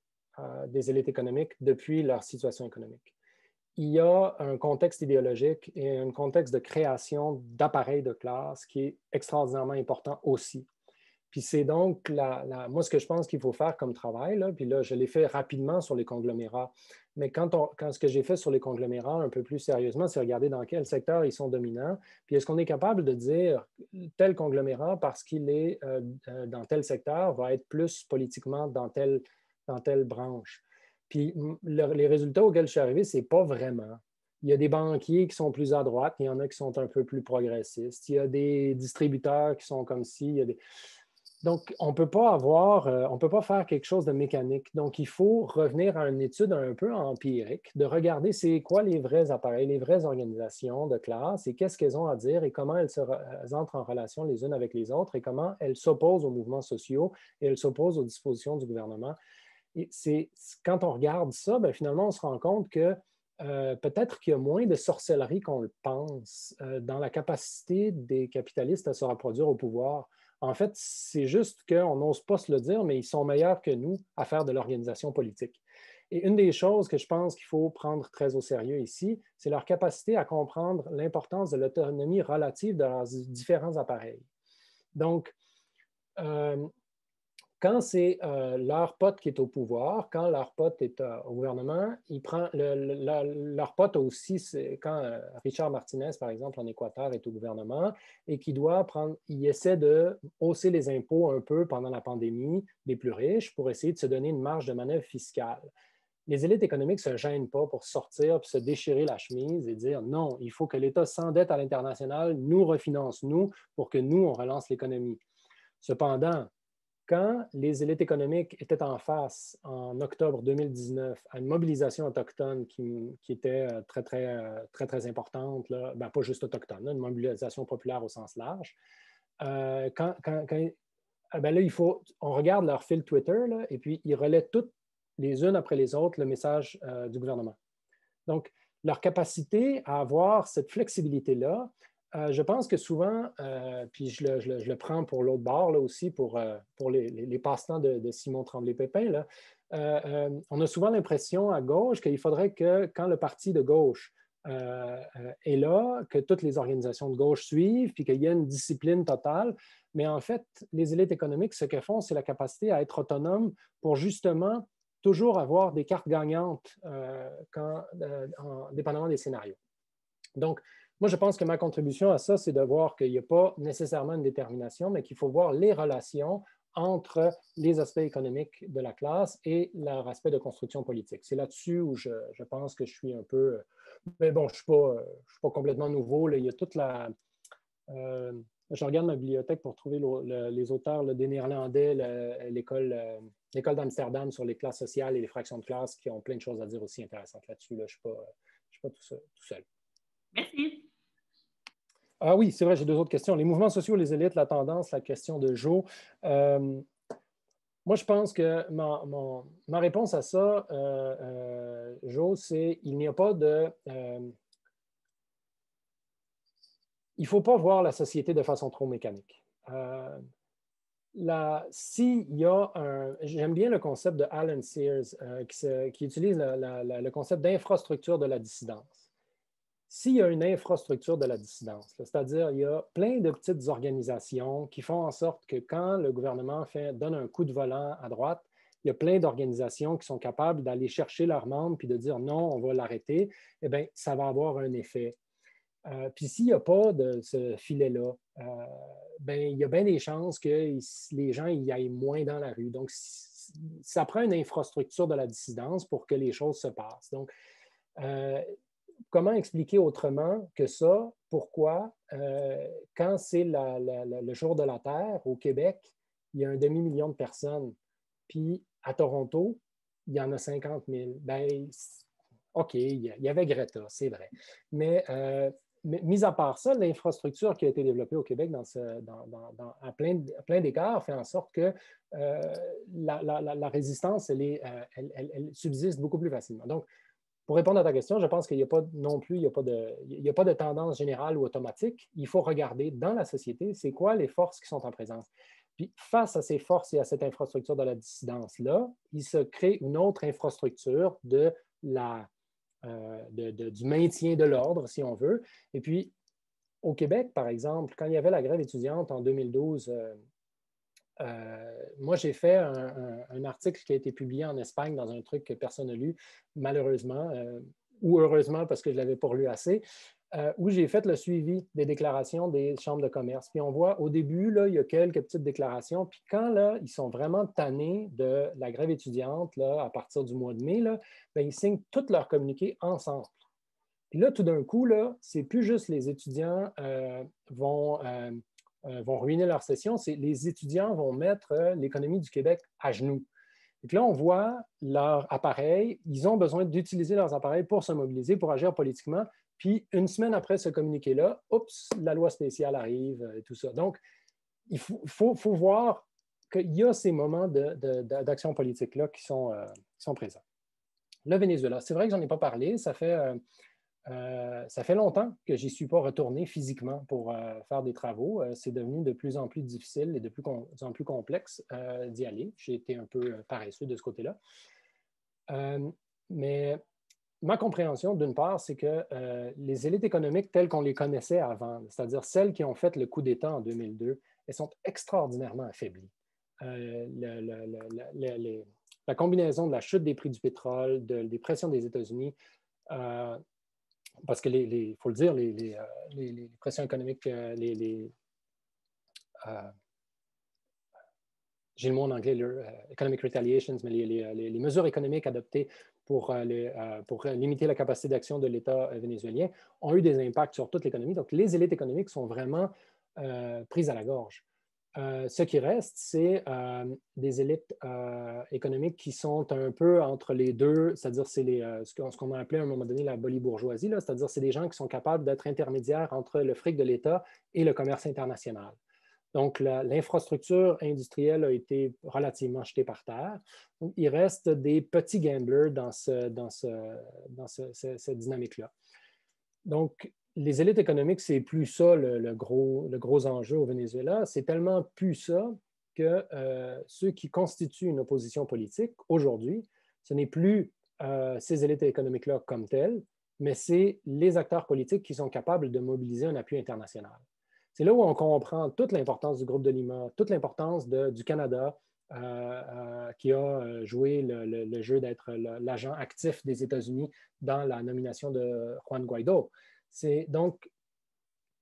des élites économiques depuis leur situation économique. Il y a un contexte idéologique et un contexte de création d'appareils de classe qui est extraordinairement important aussi. Puis c'est donc, moi, ce que je pense qu'il faut faire comme travail, là, puis là, je l'ai fait rapidement sur les conglomérats, mais quand ce que j'ai fait sur les conglomérats un peu plus sérieusement, c'est regarder dans quel secteur ils sont dominants, puis est-ce qu'on est capable de dire tel conglomérat, parce qu'il est dans tel secteur, va être plus politiquement dans telle branche. Puis les résultats auxquels je suis arrivé, c'est pas vraiment. Il y a des banquiers qui sont plus à droite, il y en a qui sont un peu plus progressistes, il y a des distributeurs qui sont comme ci, il y a des... Donc, on ne peut pas faire quelque chose de mécanique. Donc, il faut revenir à une étude un peu empirique, de regarder c'est quoi les vrais appareils, les vraies organisations de classe et qu'est-ce qu'elles ont à dire et comment elles entrent en relation les unes avec les autres et comment elles s'opposent aux mouvements sociaux et elles s'opposent aux dispositions du gouvernement. Et quand on regarde ça, bien, finalement, on se rend compte que peut-être qu'il y a moins de sorcellerie qu'on le pense dans la capacité des capitalistes à se reproduire au pouvoir. En fait, c'est juste qu'on n'ose pas se le dire, mais ils sont meilleurs que nous à faire de l'organisation politique. Et une des choses que je pense qu'il faut prendre très au sérieux ici, c'est leur capacité à comprendre l'importance de l'autonomie relative de leurs différents appareils. Donc, quand c'est leur pote qui est au pouvoir, quand leur pote est au gouvernement, leur pote aussi, c'est quand Richard Martinez, par exemple, en Équateur, est au gouvernement et il essaie de hausser les impôts un peu pendant la pandémie des plus riches pour essayer de se donner une marge de manœuvre fiscale. Les élites économiques ne se gênent pas pour sortir et se déchirer la chemise et dire non, il faut que l'État s'endette à l'international, nous refinance, nous, pour que nous, on relance l'économie. Cependant, quand les élites économiques étaient en face, en octobre 2019, à une mobilisation autochtone qui était très importante, là, ben, pas juste autochtone, là, une mobilisation populaire au sens large, ben là, on regarde leur fil Twitter là, et puis ils relaient toutes les unes après les autres le message du gouvernement. Donc, leur capacité à avoir cette flexibilité-là, je pense que souvent, puis je le prends pour l'autre bord là, aussi, pour les passe-temps de Simon Tremblay-Pépin, là, on a souvent l'impression à gauche qu'il faudrait que quand le parti de gauche est là, que toutes les organisations de gauche suivent, puis qu'il y a une discipline totale. Mais en fait, les élites économiques, ce qu'elles font, c'est la capacité à être autonomes pour justement toujours avoir des cartes gagnantes dépendamment des scénarios. Donc, moi, je pense que ma contribution à ça, c'est de voir qu'il n'y a pas nécessairement une détermination, mais qu'il faut voir les relations entre les aspects économiques de la classe et leur aspect de construction politique. C'est là-dessus où je pense que je suis un peu... Mais bon, je ne suis pas complètement nouveau. Là. Il y a toute la... je regarde ma bibliothèque pour trouver les auteurs des Néerlandais, l'école d'Amsterdam sur les classes sociales et les fractions de classe qui ont plein de choses à dire aussi intéressantes là-dessus. Là. Je ne suis pas tout seul. Merci. Ah oui, c'est vrai, j'ai deux autres questions. Les mouvements sociaux, les élites, la tendance, la question de Joe. Moi, je pense que ma réponse à ça, Joe, c'est il n'y a pas de... il ne faut pas voir la société de façon trop mécanique. S'il y a j'aime bien le concept de Alan Sears qui utilise le concept d'infrastructure de la dissidence. S'il y a une infrastructure de la dissidence, c'est-à-dire il y a plein de petites organisations qui font en sorte que quand le gouvernement donne un coup de volant à droite, il y a plein d'organisations qui sont capables d'aller chercher leurs membres puis de dire non, on va l'arrêter, eh bien, ça va avoir un effet. Puis s'il n'y a pas de ce filet-là, ben, il y a bien des chances que les gens y aillent moins dans la rue. Donc, ça prend une infrastructure de la dissidence pour que les choses se passent. Donc, comment expliquer autrement que ça? Pourquoi, quand c'est le jour de la Terre au Québec, il y a un demi-million de personnes, puis à Toronto, il y en a 50 000. Ben, OK, il y avait Greta, c'est vrai. Mais mis à part ça, l'infrastructure qui a été développée au Québec à plein d'égards fait en sorte que la résistance, elle subsiste beaucoup plus facilement. Donc, pour répondre à ta question, je pense qu'il n'y a pas non plus, il n'y a pas de tendance générale ou automatique. Il faut regarder dans la société, c'est quoi les forces qui sont en présence. Puis face à ces forces et à cette infrastructure de la dissidence-là, il se crée une autre infrastructure du maintien de l'ordre, si on veut. Et puis, au Québec, par exemple, quand il y avait la grève étudiante en 2012, moi, j'ai fait un article qui a été publié en Espagne dans un truc que personne n'a lu, malheureusement, ou heureusement parce que je ne l'avais pas lu assez, où j'ai fait le suivi des déclarations des chambres de commerce. Puis on voit au début, là, il y a quelques petites déclarations. Puis quand là, ils sont vraiment tannés de la grève étudiante là, à partir du mois de mai, là, bien, ils signent tous leurs communiqués ensemble. Puis là, tout d'un coup, là, c'est plus juste les étudiants vont ruiner leur session, c'est les étudiants vont mettre l'économie du Québec à genoux. Et puis là, on voit leur appareil, ils ont besoin d'utiliser leurs appareils pour se mobiliser, pour agir politiquement. Puis une semaine après ce communiqué-là, oups, la loi spéciale arrive et tout ça. Donc, il faut voir qu'il y a ces moments d'action politique-là qui sont présents. Le Venezuela, c'est vrai que je n'en ai pas parlé, ça fait longtemps que je n'y suis pas retourné physiquement pour faire des travaux. C'est devenu de plus en plus difficile et de plus en plus complexe d'y aller. J'ai été un peu paresseux de ce côté-là. Mais ma compréhension, d'une part, c'est que les élites économiques telles qu'on les connaissait avant, c'est-à-dire celles qui ont fait le coup d'État en 2002, elles sont extraordinairement affaiblies. La combinaison de la chute des prix du pétrole, des pressions des États-Unis, parce que, il faut le dire, les pressions économiques, j'ai le mot en anglais, economic retaliations, mais les mesures économiques adoptées pour limiter la capacité d'action de l'État vénézuélien ont eu des impacts sur toute l'économie. Donc, les élites économiques sont vraiment prises à la gorge. Ce qui reste, c'est des élites économiques qui sont un peu entre les deux, c'est-à-dire c'est ce qu'on a appelé à un moment donné la bolibourgeoisie, c'est-à-dire c'est des gens qui sont capables d'être intermédiaires entre le fric de l'État et le commerce international. Donc, l'infrastructure industrielle a été relativement jetée par terre. Donc, il reste des petits gamblers dans cette dynamique-là. Donc, les élites économiques, c'est plus ça le gros enjeu au Venezuela. C'est tellement plus ça que ceux qui constituent une opposition politique aujourd'hui, ce n'est plus ces élites économiques-là comme telles, mais c'est les acteurs politiques qui sont capables de mobiliser un appui international. C'est là où on comprend toute l'importance du groupe de Lima, toute l'importance du Canada, qui a joué le jeu d'être l'agent actif des États-Unis dans la nomination de Juan Guaido. C'est donc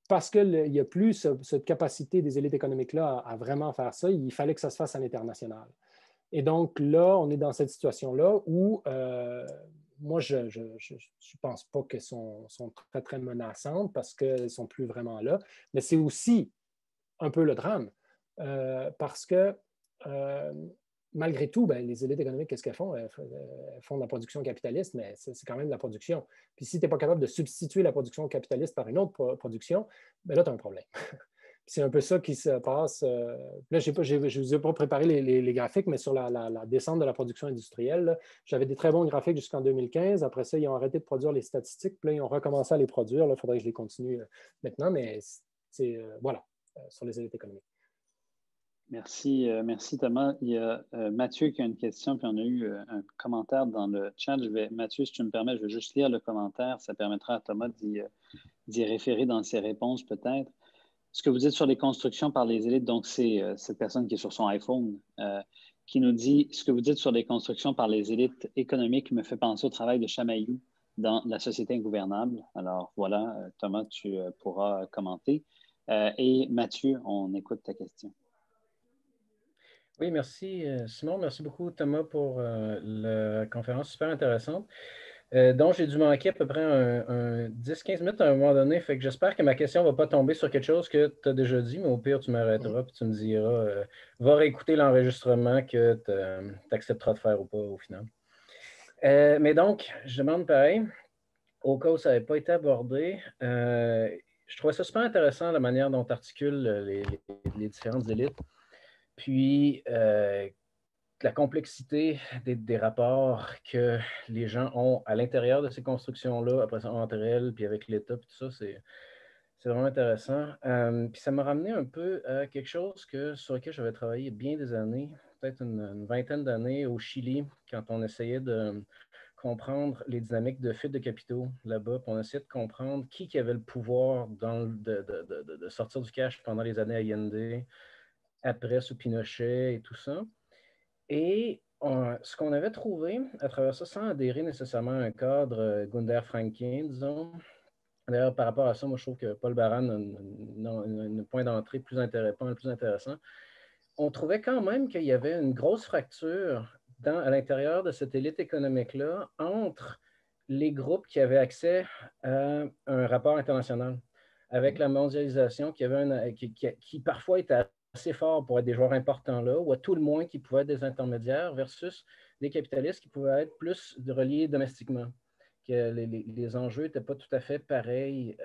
parce qu'il n'y a plus cette capacité des élites économiques-là à vraiment faire ça, il fallait que ça se fasse à l'international. Et donc là, on est dans cette situation-là où moi, je ne pense pas qu'elles sont très, très menaçantes parce qu'elles ne sont plus vraiment là. Mais c'est aussi un peu le drame parce que malgré tout, ben, les élites économiques, qu'est-ce qu'elles font? Elles font de la production capitaliste, mais c'est quand même de la production. Puis si tu n'es pas capable de substituer la production capitaliste par une autre production, ben là, tu as un problème. C'est un peu ça qui se passe. Là, je ne vous ai pas préparé les graphiques, mais sur la descente de la production industrielle, j'avais des très bons graphiques jusqu'en 2015. Après ça, ils ont arrêté de produire les statistiques. Puis là, ils ont recommencé à les produire. Il faudrait que je les continue maintenant, mais c'est voilà, sur les élites économiques. Merci, merci Thomas. Il y a Mathieu qui a une question, puis on a eu un commentaire dans le chat. Mathieu, si tu me permets, je vais juste lire le commentaire. Ça permettra à Thomas d'y référer dans ses réponses peut-être. Ce que vous dites sur les constructions par les élites, donc c'est cette personne qui est sur son iPhone qui nous dit « Ce que vous dites sur les constructions par les élites économiques me fait penser au travail de Chamaillou dans La société ingouvernable ». Alors voilà, Thomas, tu pourras commenter. Et Mathieu, on écoute ta question. Oui, merci Simon. Merci beaucoup Thomas pour la conférence super intéressante. Donc, j'ai dû manquer à peu près un 10-15 minutes à un moment donné. Fait que j'espère que ma question ne va pas tomber sur quelque chose que tu as déjà dit, mais au pire, tu m'arrêteras et tu me diras va réécouter l'enregistrement que tu accepteras de faire ou pas au final. Mais donc, je demande pareil, au cas où ça n'avait pas été abordé, je trouvais ça super intéressant la manière dont tu articules les différentes élites. Puis, la complexité des rapports que les gens ont à l'intérieur de ces constructions-là, après ça entre elles, puis avec l'État, puis tout ça, c'est vraiment intéressant. Puis ça m'a ramené un peu à quelque chose sur lequel j'avais travaillé bien des années, peut-être une vingtaine d'années au Chili, quand on essayait de comprendre les dynamiques de fuite de capitaux là-bas, puis on essayait de comprendre qui avait le pouvoir de sortir du cash pendant les années Allende, après sous Pinochet et tout ça. Et ce qu'on avait trouvé à travers ça, sans adhérer nécessairement à un cadre Gunder-Franquin, disons, d'ailleurs, par rapport à ça, moi, je trouve que Paul Baran a un point d'entrée plus intéressant. On trouvait quand même qu'il y avait une grosse fracture à l'intérieur de cette élite économique-là entre les groupes qui avaient accès à un rapport international, avec la mondialisation qui parfois était assez fort pour être des joueurs importants là, ou à tout le moins qui pouvaient être des intermédiaires, versus des capitalistes qui pouvaient être plus reliés domestiquement, que les enjeux n'étaient pas tout à fait pareils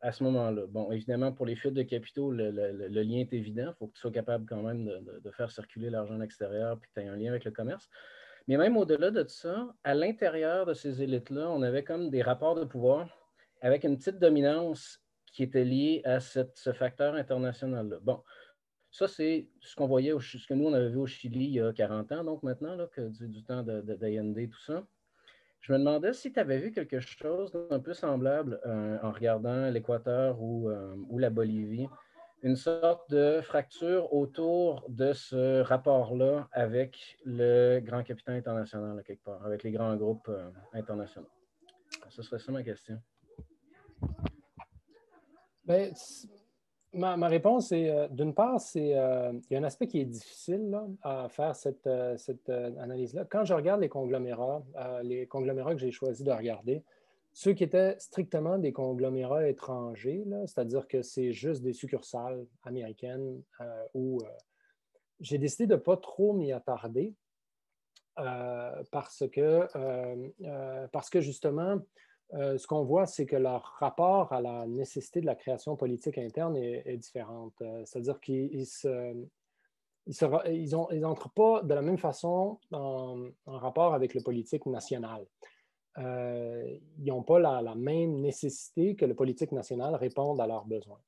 à ce moment-là. Bon, évidemment, pour les fuites de capitaux, le lien est évident. Il faut que tu sois capable quand même de faire circuler l'argent à l'extérieur puis que tu aies un lien avec le commerce. Mais même au-delà de ça, à l'intérieur de ces élites-là, on avait comme des rapports de pouvoir avec une petite dominance qui était liée à ce facteur international-là. Bon, ça, c'est ce qu'on voyait, ce que nous, on avait vu au Chili il y a 40 ans, donc maintenant, là, du temps d'Allende, tout ça. Je me demandais si tu avais vu quelque chose d'un peu semblable en regardant l'Équateur ou la Bolivie, une sorte de fracture autour de ce rapport-là avec le grand capital international, là, quelque part, avec les grands groupes internationaux. Ce serait ça ma question. Bien, ma réponse est, d'une part, il y a un aspect qui est difficile là, à faire cette analyse-là. Quand je regarde les conglomérats que j'ai choisi de regarder, ceux qui étaient strictement des conglomérats étrangers, c'est-à-dire que c'est juste des succursales américaines où j'ai décidé de ne pas trop m'y attarder parce que justement, ce qu'on voit, c'est que leur rapport à la nécessité de la création politique interne est différente. C'est-à-dire qu'ils n'entrent pas de la même façon en rapport avec le politique national. Ils n'ont pas la même nécessité que le politique national réponde à leurs besoins.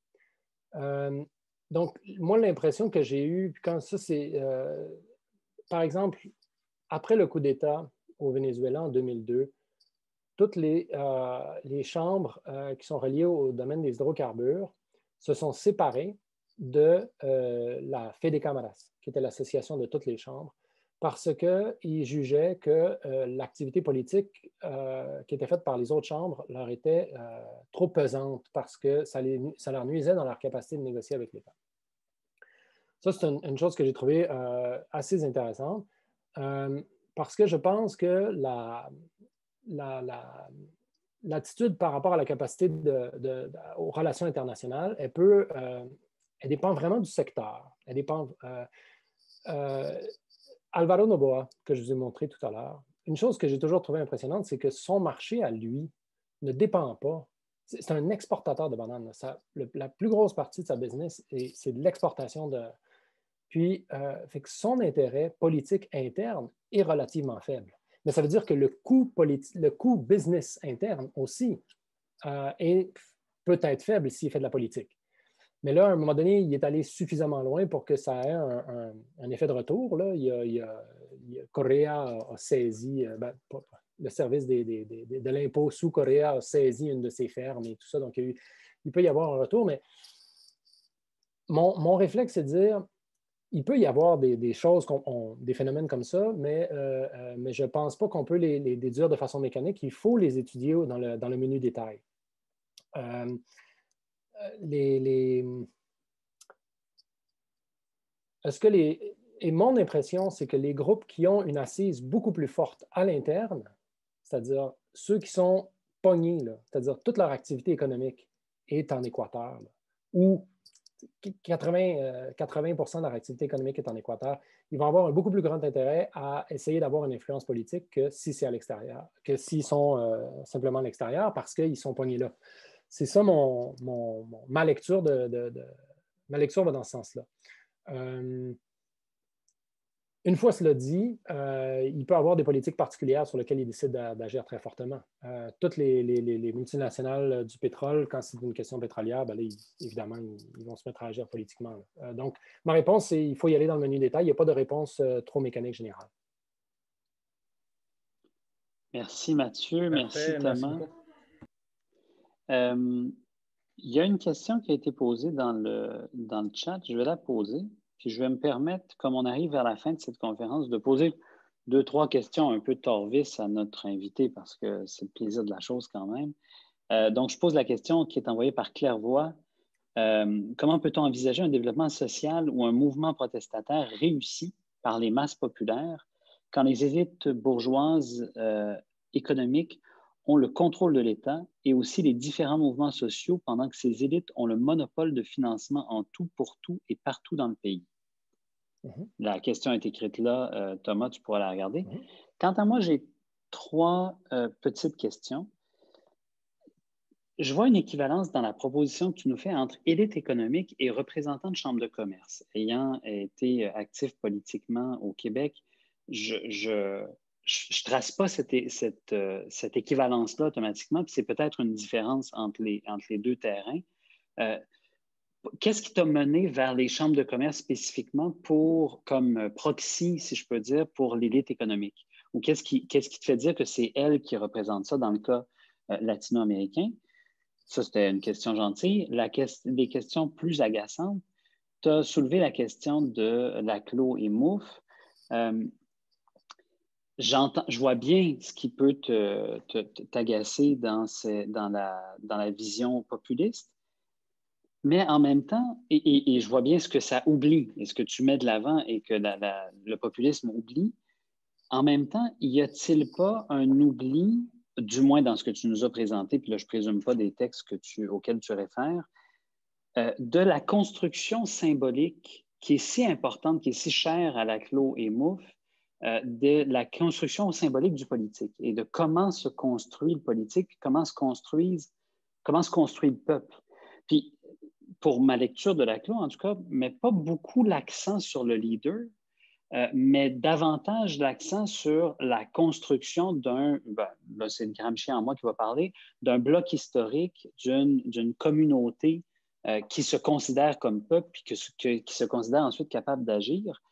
Donc, moi, l'impression que j'ai eue, quand ça, c'est, par exemple, après le coup d'État au Venezuela en 2002, toutes les chambres qui sont reliées au domaine des hydrocarbures se sont séparées de la Fede Cámaras, qui était l'association de toutes les chambres, parce qu'ils jugeaient que l'activité politique qui était faite par les autres chambres leur était trop pesante parce que ça leur nuisait dans leur capacité de négocier avec l'État. Ça, c'est une chose que j'ai trouvée assez intéressante parce que je pense que l'attitude par rapport à la capacité aux relations internationales, elle dépend vraiment du secteur. Elle dépend... Alvaro Noboa, que je vous ai montré tout à l'heure, une chose que j'ai toujours trouvée impressionnante, c'est que son marché à lui ne dépend pas. C'est un exportateur de bananes. La plus grosse partie de sa business, c'est de l'exportation de... Puis, fait que son intérêt politique interne est relativement faible. Mais ça veut dire que le coût business interne aussi peut être faible s'il fait de la politique. Mais là, à un moment donné, il est allé suffisamment loin pour que ça ait un effet de retour. Là. Correa a saisi, le service de l'impôt sous Correa a saisi une de ses fermes et tout ça. Donc, il peut y avoir un retour. Mais mon réflexe, c'est de dire, il peut y avoir des choses, des phénomènes comme ça, mais je ne pense pas qu'on peut les déduire de façon mécanique. Il faut les étudier dans le menu détail. Et mon impression, c'est que les groupes qui ont une assise beaucoup plus forte à l'interne, c'est-à-dire ceux qui sont pognés, c'est-à-dire toute leur activité économique est en Équateur, où 80% de leur activité économique est en Équateur, ils vont avoir un beaucoup plus grand intérêt à essayer d'avoir une influence politique que si c'est à l'extérieur, que s'ils sont simplement à l'extérieur parce qu'ils sont pognés là. C'est ça ma lecture ma lecture va dans ce sens-là. Une fois cela dit, il peut y avoir des politiques particulières sur lesquelles ils décident d'agir très fortement. Toutes les multinationales du pétrole, quand c'est une question pétrolière, là, évidemment, ils vont se mettre à agir politiquement. Donc, ma réponse, c'est qu'il faut y aller dans le menu détail. Il n'y a pas de réponse trop mécanique générale. Merci Mathieu, Parfait, merci Thomas. Il y a une question qui a été posée dans le chat, je vais la poser, puis je vais me permettre, comme on arrive vers la fin de cette conférence, de poser 2-3 questions un peu torvis à notre invité parce que c'est le plaisir de la chose quand même. Donc, je pose la question qui est envoyée par Clairvoix. Comment peut-on envisager un développement social ou un mouvement protestataire réussi par les masses populaires quand les élites bourgeoises économiques ont le contrôle de l'État et aussi les différents mouvements sociaux pendant que ces élites ont le monopole de financement en tout pour tout et partout dans le pays? La question est écrite là. Thomas, tu pourras la regarder. Quant à moi, j'ai 3 petites questions. Je vois une équivalence dans la proposition que tu nous fais entre élite économique et représentants de chambre de commerce. Ayant été actif politiquement au Québec, je trace pas cette équivalence-là automatiquement, puis c'est peut-être une différence entre les 2 terrains. Qu'est-ce qui t'a mené vers les chambres de commerce spécifiquement comme proxy, si je peux dire, pour l'élite économique? Ou qu'est-ce qui te fait dire que c'est elle qui représente ça dans le cas latino-américain? Ça, c'était une question gentille. Des questions plus agaçantes, tu as soulevé la question de Laclos et Mouffe. Je vois bien ce qui peut t'agacer dans la vision populiste, mais en même temps, et je vois bien ce que ça oublie et ce que tu mets de l'avant et que le populisme oublie. En même temps, y a-t-il pas un oubli, du moins dans ce que tu nous as présenté, puis là, je ne présume pas des textes auxquels tu réfères, de la construction symbolique qui est si importante, qui est si chère à Laclos et Mouffe, de la construction symbolique du politique et de comment se construit le politique, comment se construit le peuple. Puis, pour ma lecture de Laclos, en tout cas, met pas beaucoup l'accent sur le leader, mais davantage l'accent sur la construction là c'est Gramsci en moi qui va parler, d'un bloc historique, d'une communauté qui se considère comme peuple puis qui se considère ensuite capable d'agir.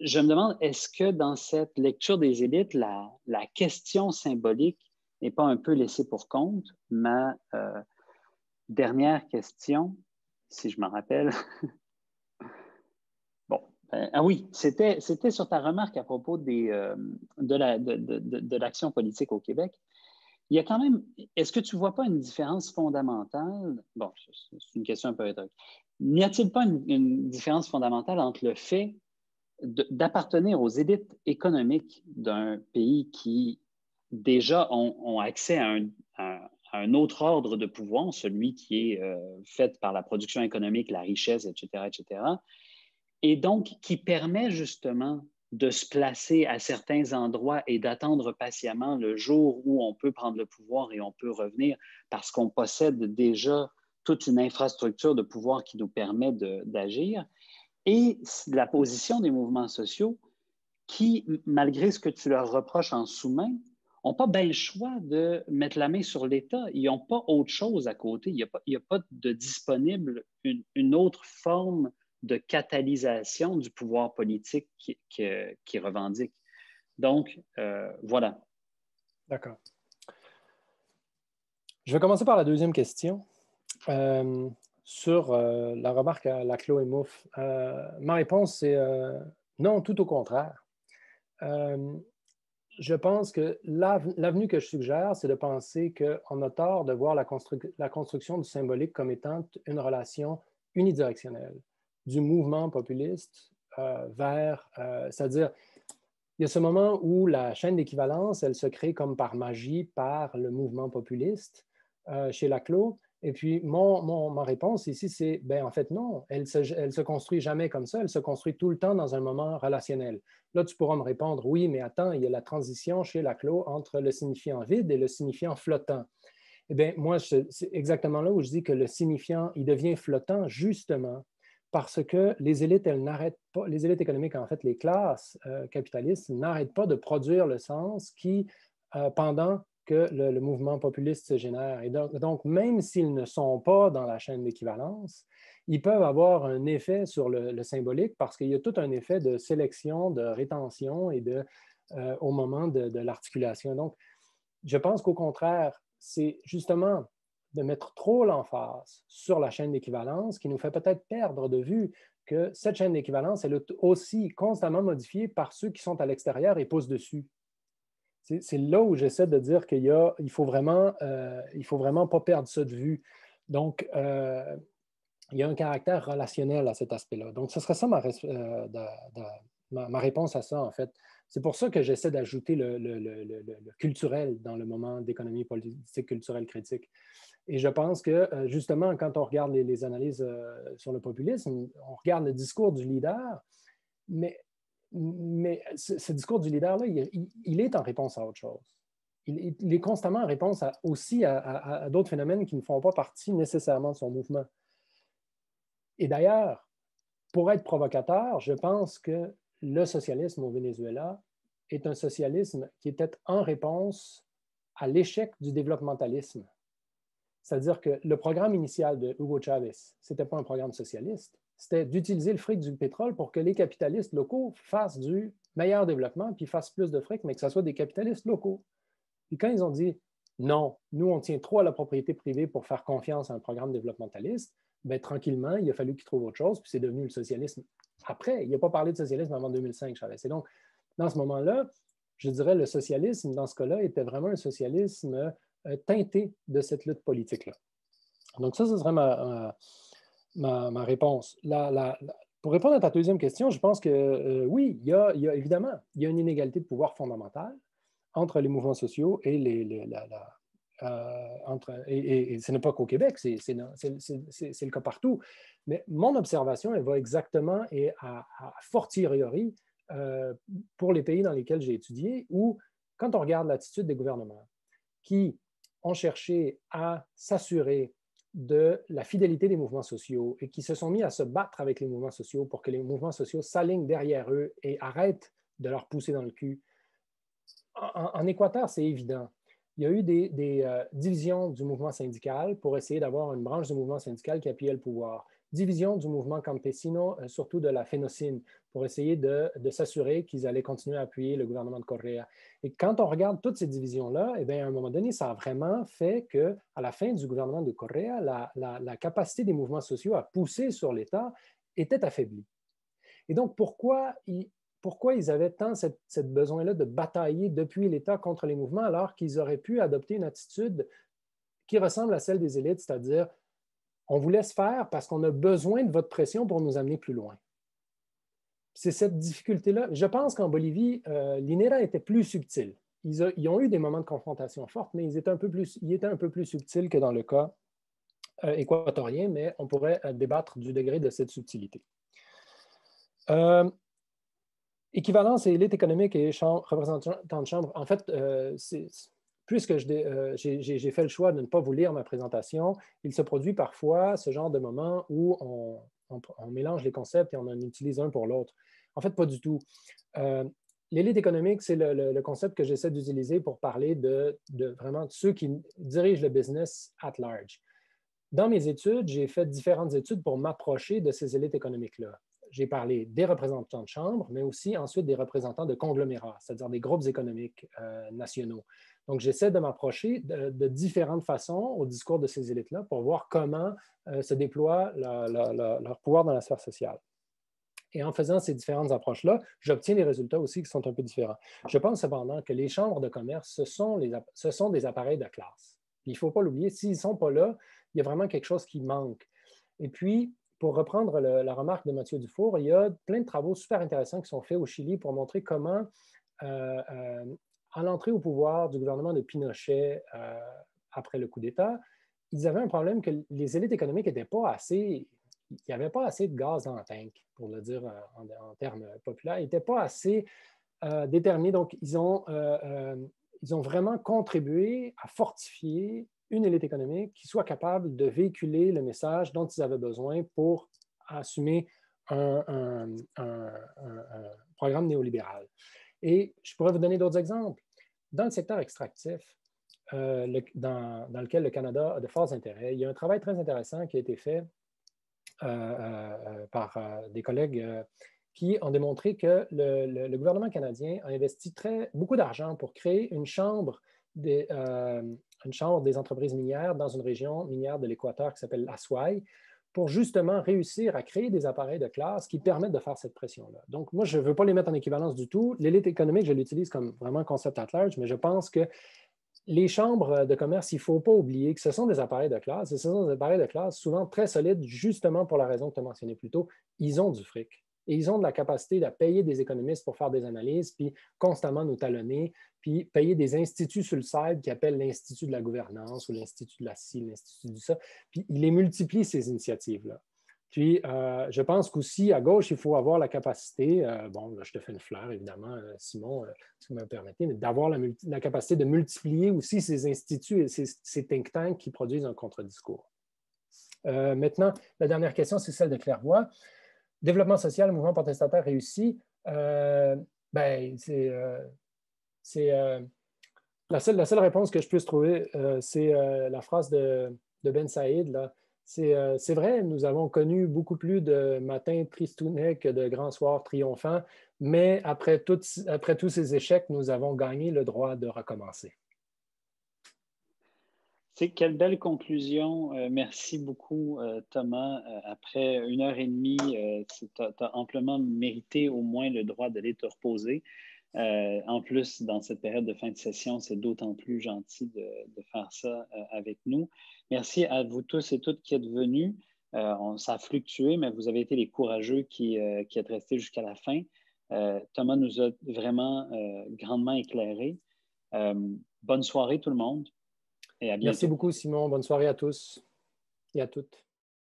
Je me demande, est-ce que dans cette lecture des élites, la question symbolique et pas un peu laissé pour compte. Ma dernière question, si je m'en rappelle. Bon, ah oui, c'était sur ta remarque à propos de l'action politique au Québec. Il y a quand même, est-ce que tu ne vois pas une différence fondamentale? Bon, c'est une question un peu rhétorique. N'y a-t-il pas une différence fondamentale entre le fait d'appartenir aux élites économiques d'un pays qui déjà ont accès à un autre ordre de pouvoir, celui qui est fait par la production économique, la richesse, etc., et donc qui permet justement de se placer à certains endroits et d'attendre patiemment le jour où on peut prendre le pouvoir et on peut revenir parce qu'on possède déjà toute une infrastructure de pouvoir qui nous permet d'agir. Et la position des mouvements sociaux qui, malgré ce que tu leur reproches en sous-main, n'ont pas bien le choix de mettre la main sur l'État. Ils n'ont pas autre chose à côté. Il n'y a pas de disponible une autre forme de catalysation du pouvoir politique qui revendique. Donc, voilà. D'accord. Je vais commencer par la deuxième question. Sur la remarque à Laclos et Mouffe, ma réponse, c'est non, tout au contraire. Je pense que l'avenue que je suggère, c'est de penser qu'on a tort de voir la construction du symbolique comme étant une relation unidirectionnelle du mouvement populiste vers, c'est-à-dire, il y a ce moment où la chaîne d'équivalence, elle se crée comme par magie par le mouvement populiste chez Laclos. Et puis, ma réponse ici, c'est, ben en fait, non, elle se construit jamais comme ça, elle se construit tout le temps dans un moment relationnel. Là, tu pourras me répondre, oui, mais attends, il y a la transition chez Laclos entre le signifiant vide et le signifiant flottant. Eh bien, moi, c'est exactement là où je dis que le signifiant, il devient flottant justement parce que les élites, elles n'arrêtent pas, les élites économiques, en fait, les classes capitalistes n'arrêtent pas de produire le sens qui, pendant que le mouvement populiste se génère. Et donc, même s'ils ne sont pas dans la chaîne d'équivalence, ils peuvent avoir un effet sur le symbolique parce qu'il y a tout un effet de sélection, de rétention et au moment de l'articulation. Donc, je pense qu'au contraire, c'est justement de mettre trop l'emphase sur la chaîne d'équivalence qui nous fait peut-être perdre de vue que cette chaîne d'équivalence, elle est aussi constamment modifiée par ceux qui sont à l'extérieur et poussent dessus. C'est là où j'essaie de dire qu'il ne faut vraiment pas perdre ça de vue. Donc, il y a un caractère relationnel à cet aspect-là. Donc, ce serait ça ma réponse à ça, en fait. C'est pour ça que j'essaie d'ajouter le culturel dans le moment d'économie politique culturelle critique. Et je pense que, justement, quand on regarde les analyses sur le populisme, on regarde le discours du leader, mais ce discours du leader-là, il est en réponse à autre chose. Il est constamment en réponse aussi à d'autres phénomènes qui ne font pas partie nécessairement de son mouvement. Et d'ailleurs, pour être provocateur, je pense que le socialisme au Venezuela est un socialisme qui était en réponse à l'échec du développementalisme. C'est-à-dire que le programme initial de Hugo Chavez, ce n'était pas un programme socialiste, c'était d'utiliser le fric du pétrole pour que les capitalistes locaux fassent du meilleur développement puis fassent plus de fric, mais que ce soit des capitalistes locaux. Puis quand ils ont dit non, nous, on tient trop à la propriété privée pour faire confiance à un programme développementaliste, bien, tranquillement, il a fallu qu'ils trouvent autre chose, puis c'est devenu le socialisme. Après, il n'a pas parlé de socialisme avant 2005, Chavez. Et donc, dans ce moment-là, je dirais le socialisme, dans ce cas-là, était vraiment un socialisme teinté de cette lutte politique-là. Donc ça, ce serait ma réponse. Pour répondre à ta deuxième question, je pense que oui, évidemment, il y a une inégalité de pouvoir fondamentale entre les mouvements sociaux et et ce n'est pas qu'au Québec, c'est le cas partout. Mais mon observation, elle va exactement et à fortiori pour les pays dans lesquels j'ai étudié, où quand on regarde l'attitude des gouvernements qui ont cherché à s'assurer de la fidélité des mouvements sociaux et qui se sont mis à se battre avec les mouvements sociaux pour que les mouvements sociaux s'alignent derrière eux et arrêtent de leur pousser dans le cul. En Équateur, c'est évident. Il y a eu des divisions du mouvement syndical pour essayer d'avoir une branche du mouvement syndical qui appuyait le pouvoir. division du mouvement campesino, surtout de la Phénocine, pour essayer de s'assurer qu'ils allaient continuer à appuyer le gouvernement de Correa. Et quand on regarde toutes ces divisions-là, eh bien, à un moment donné, ça a vraiment fait qu'à la fin du gouvernement de Correa, la capacité des mouvements sociaux à pousser sur l'État était affaiblie. Et donc, pourquoi ils avaient tant cette besoin-là de batailler depuis l'État contre les mouvements alors qu'ils auraient pu adopter une attitude qui ressemble à celle des élites, c'est-à-dire on vous laisse faire parce qu'on a besoin de votre pression pour nous amener plus loin. C'est cette difficulté-là. Je pense qu'en Bolivie, l'INERA était plus subtil. Ils ont eu des moments de confrontation forte, mais ils étaient un peu plus subtils que dans le cas équatorien, mais on pourrait débattre du degré de cette subtilité. Équivalence et élite économique et représentant de chambre. En fait, puisque j'ai fait le choix de ne pas vous lire ma présentation, il se produit parfois ce genre de moment où on mélange les concepts et on en utilise un pour l'autre. En fait, pas du tout. L'élite économique, c'est le concept que j'essaie d'utiliser pour parler de vraiment ceux qui dirigent le business at large. Dans mes études, j'ai fait différentes études pour m'approcher de ces élites économiques-là. J'ai parlé des représentants de chambre, mais aussi ensuite des représentants de conglomérats, c'est-à-dire des groupes économiques nationaux. Donc, j'essaie de m'approcher de différentes façons au discours de ces élites-là pour voir comment se déploie leur pouvoir dans la sphère sociale. Et en faisant ces différentes approches-là, j'obtiens des résultats aussi qui sont un peu différents. Je pense cependant que les chambres de commerce, ce sont des appareils de classe. Il ne faut pas l'oublier, s'ils ne sont pas là, il y a vraiment quelque chose qui manque. Et puis, pour reprendre la remarque de Mathieu Dufour, il y a plein de travaux super intéressants qui sont faits au Chili pour montrer comment, à l'entrée au pouvoir du gouvernement de Pinochet après le coup d'État, ils avaient un problème que les élites économiques n'étaient pas assez... Il n'y avait pas assez de gaz dans le tank, pour le dire en termes populaires. Ils n'étaient pas assez déterminés. Donc, ils ont vraiment contribué à fortifier une élite économique qui soit capable de véhiculer le message dont ils avaient besoin pour assumer un programme néolibéral. Et je pourrais vous donner d'autres exemples. Dans le secteur extractif, dans lequel le Canada a de forts intérêts, il y a un travail très intéressant qui a été fait par des collègues qui ont démontré que le gouvernement canadien a investi beaucoup d'argent pour créer une chambre des entreprises minières dans une région minière de l'Équateur qui s'appelle l'Aswai, pour justement réussir à créer des appareils de classe qui permettent de faire cette pression-là. Donc, moi, je ne veux pas les mettre en équivalence du tout. L'élite économique, je l'utilise comme vraiment concept at large, mais je pense que les chambres de commerce, il ne faut pas oublier que ce sont des appareils de classe, et ce sont des appareils de classe souvent très solides, justement pour la raison que tu as mentionnée plus tôt. Ils ont du fric. Et ils ont de la capacité à payer des économistes pour faire des analyses, puis constamment nous talonner, puis payer des instituts sur le site qui appellent l'Institut de la gouvernance ou l'Institut de la ci, l'Institut du ça. Puis ils les multiplient, ces initiatives-là. Puis, je pense qu'aussi, à gauche, il faut avoir la capacité, bon, là, je te fais une fleur, évidemment, Simon, si vous me permettez, mais d'avoir la capacité de multiplier aussi ces instituts et ces think tanks qui produisent un contre-discours. Maintenant, la dernière question, c'est celle de Claire-Voix. Développement social, le mouvement protestataire réussi. La seule réponse que je puisse trouver, c'est la phrase de Ben Saïd, là. C'est vrai, nous avons connu beaucoup plus de matins tristounets que de grands soirs triomphants, mais après tous ces échecs, nous avons gagné le droit de recommencer. Quelle belle conclusion. Merci beaucoup, Thomas. Après 1h30, tu as amplement mérité au moins le droit d'aller te reposer. En plus, dans cette période de fin de session, c'est d'autant plus gentil de faire ça avec nous. Merci à vous tous et toutes qui êtes venus. Ça a fluctué, mais vous avez été les courageux qui êtes restés jusqu'à la fin. Thomas nous a vraiment grandement éclairés. Bonne soirée tout le monde et à bientôt. Merci beaucoup, Simon. Bonne soirée à tous et à toutes.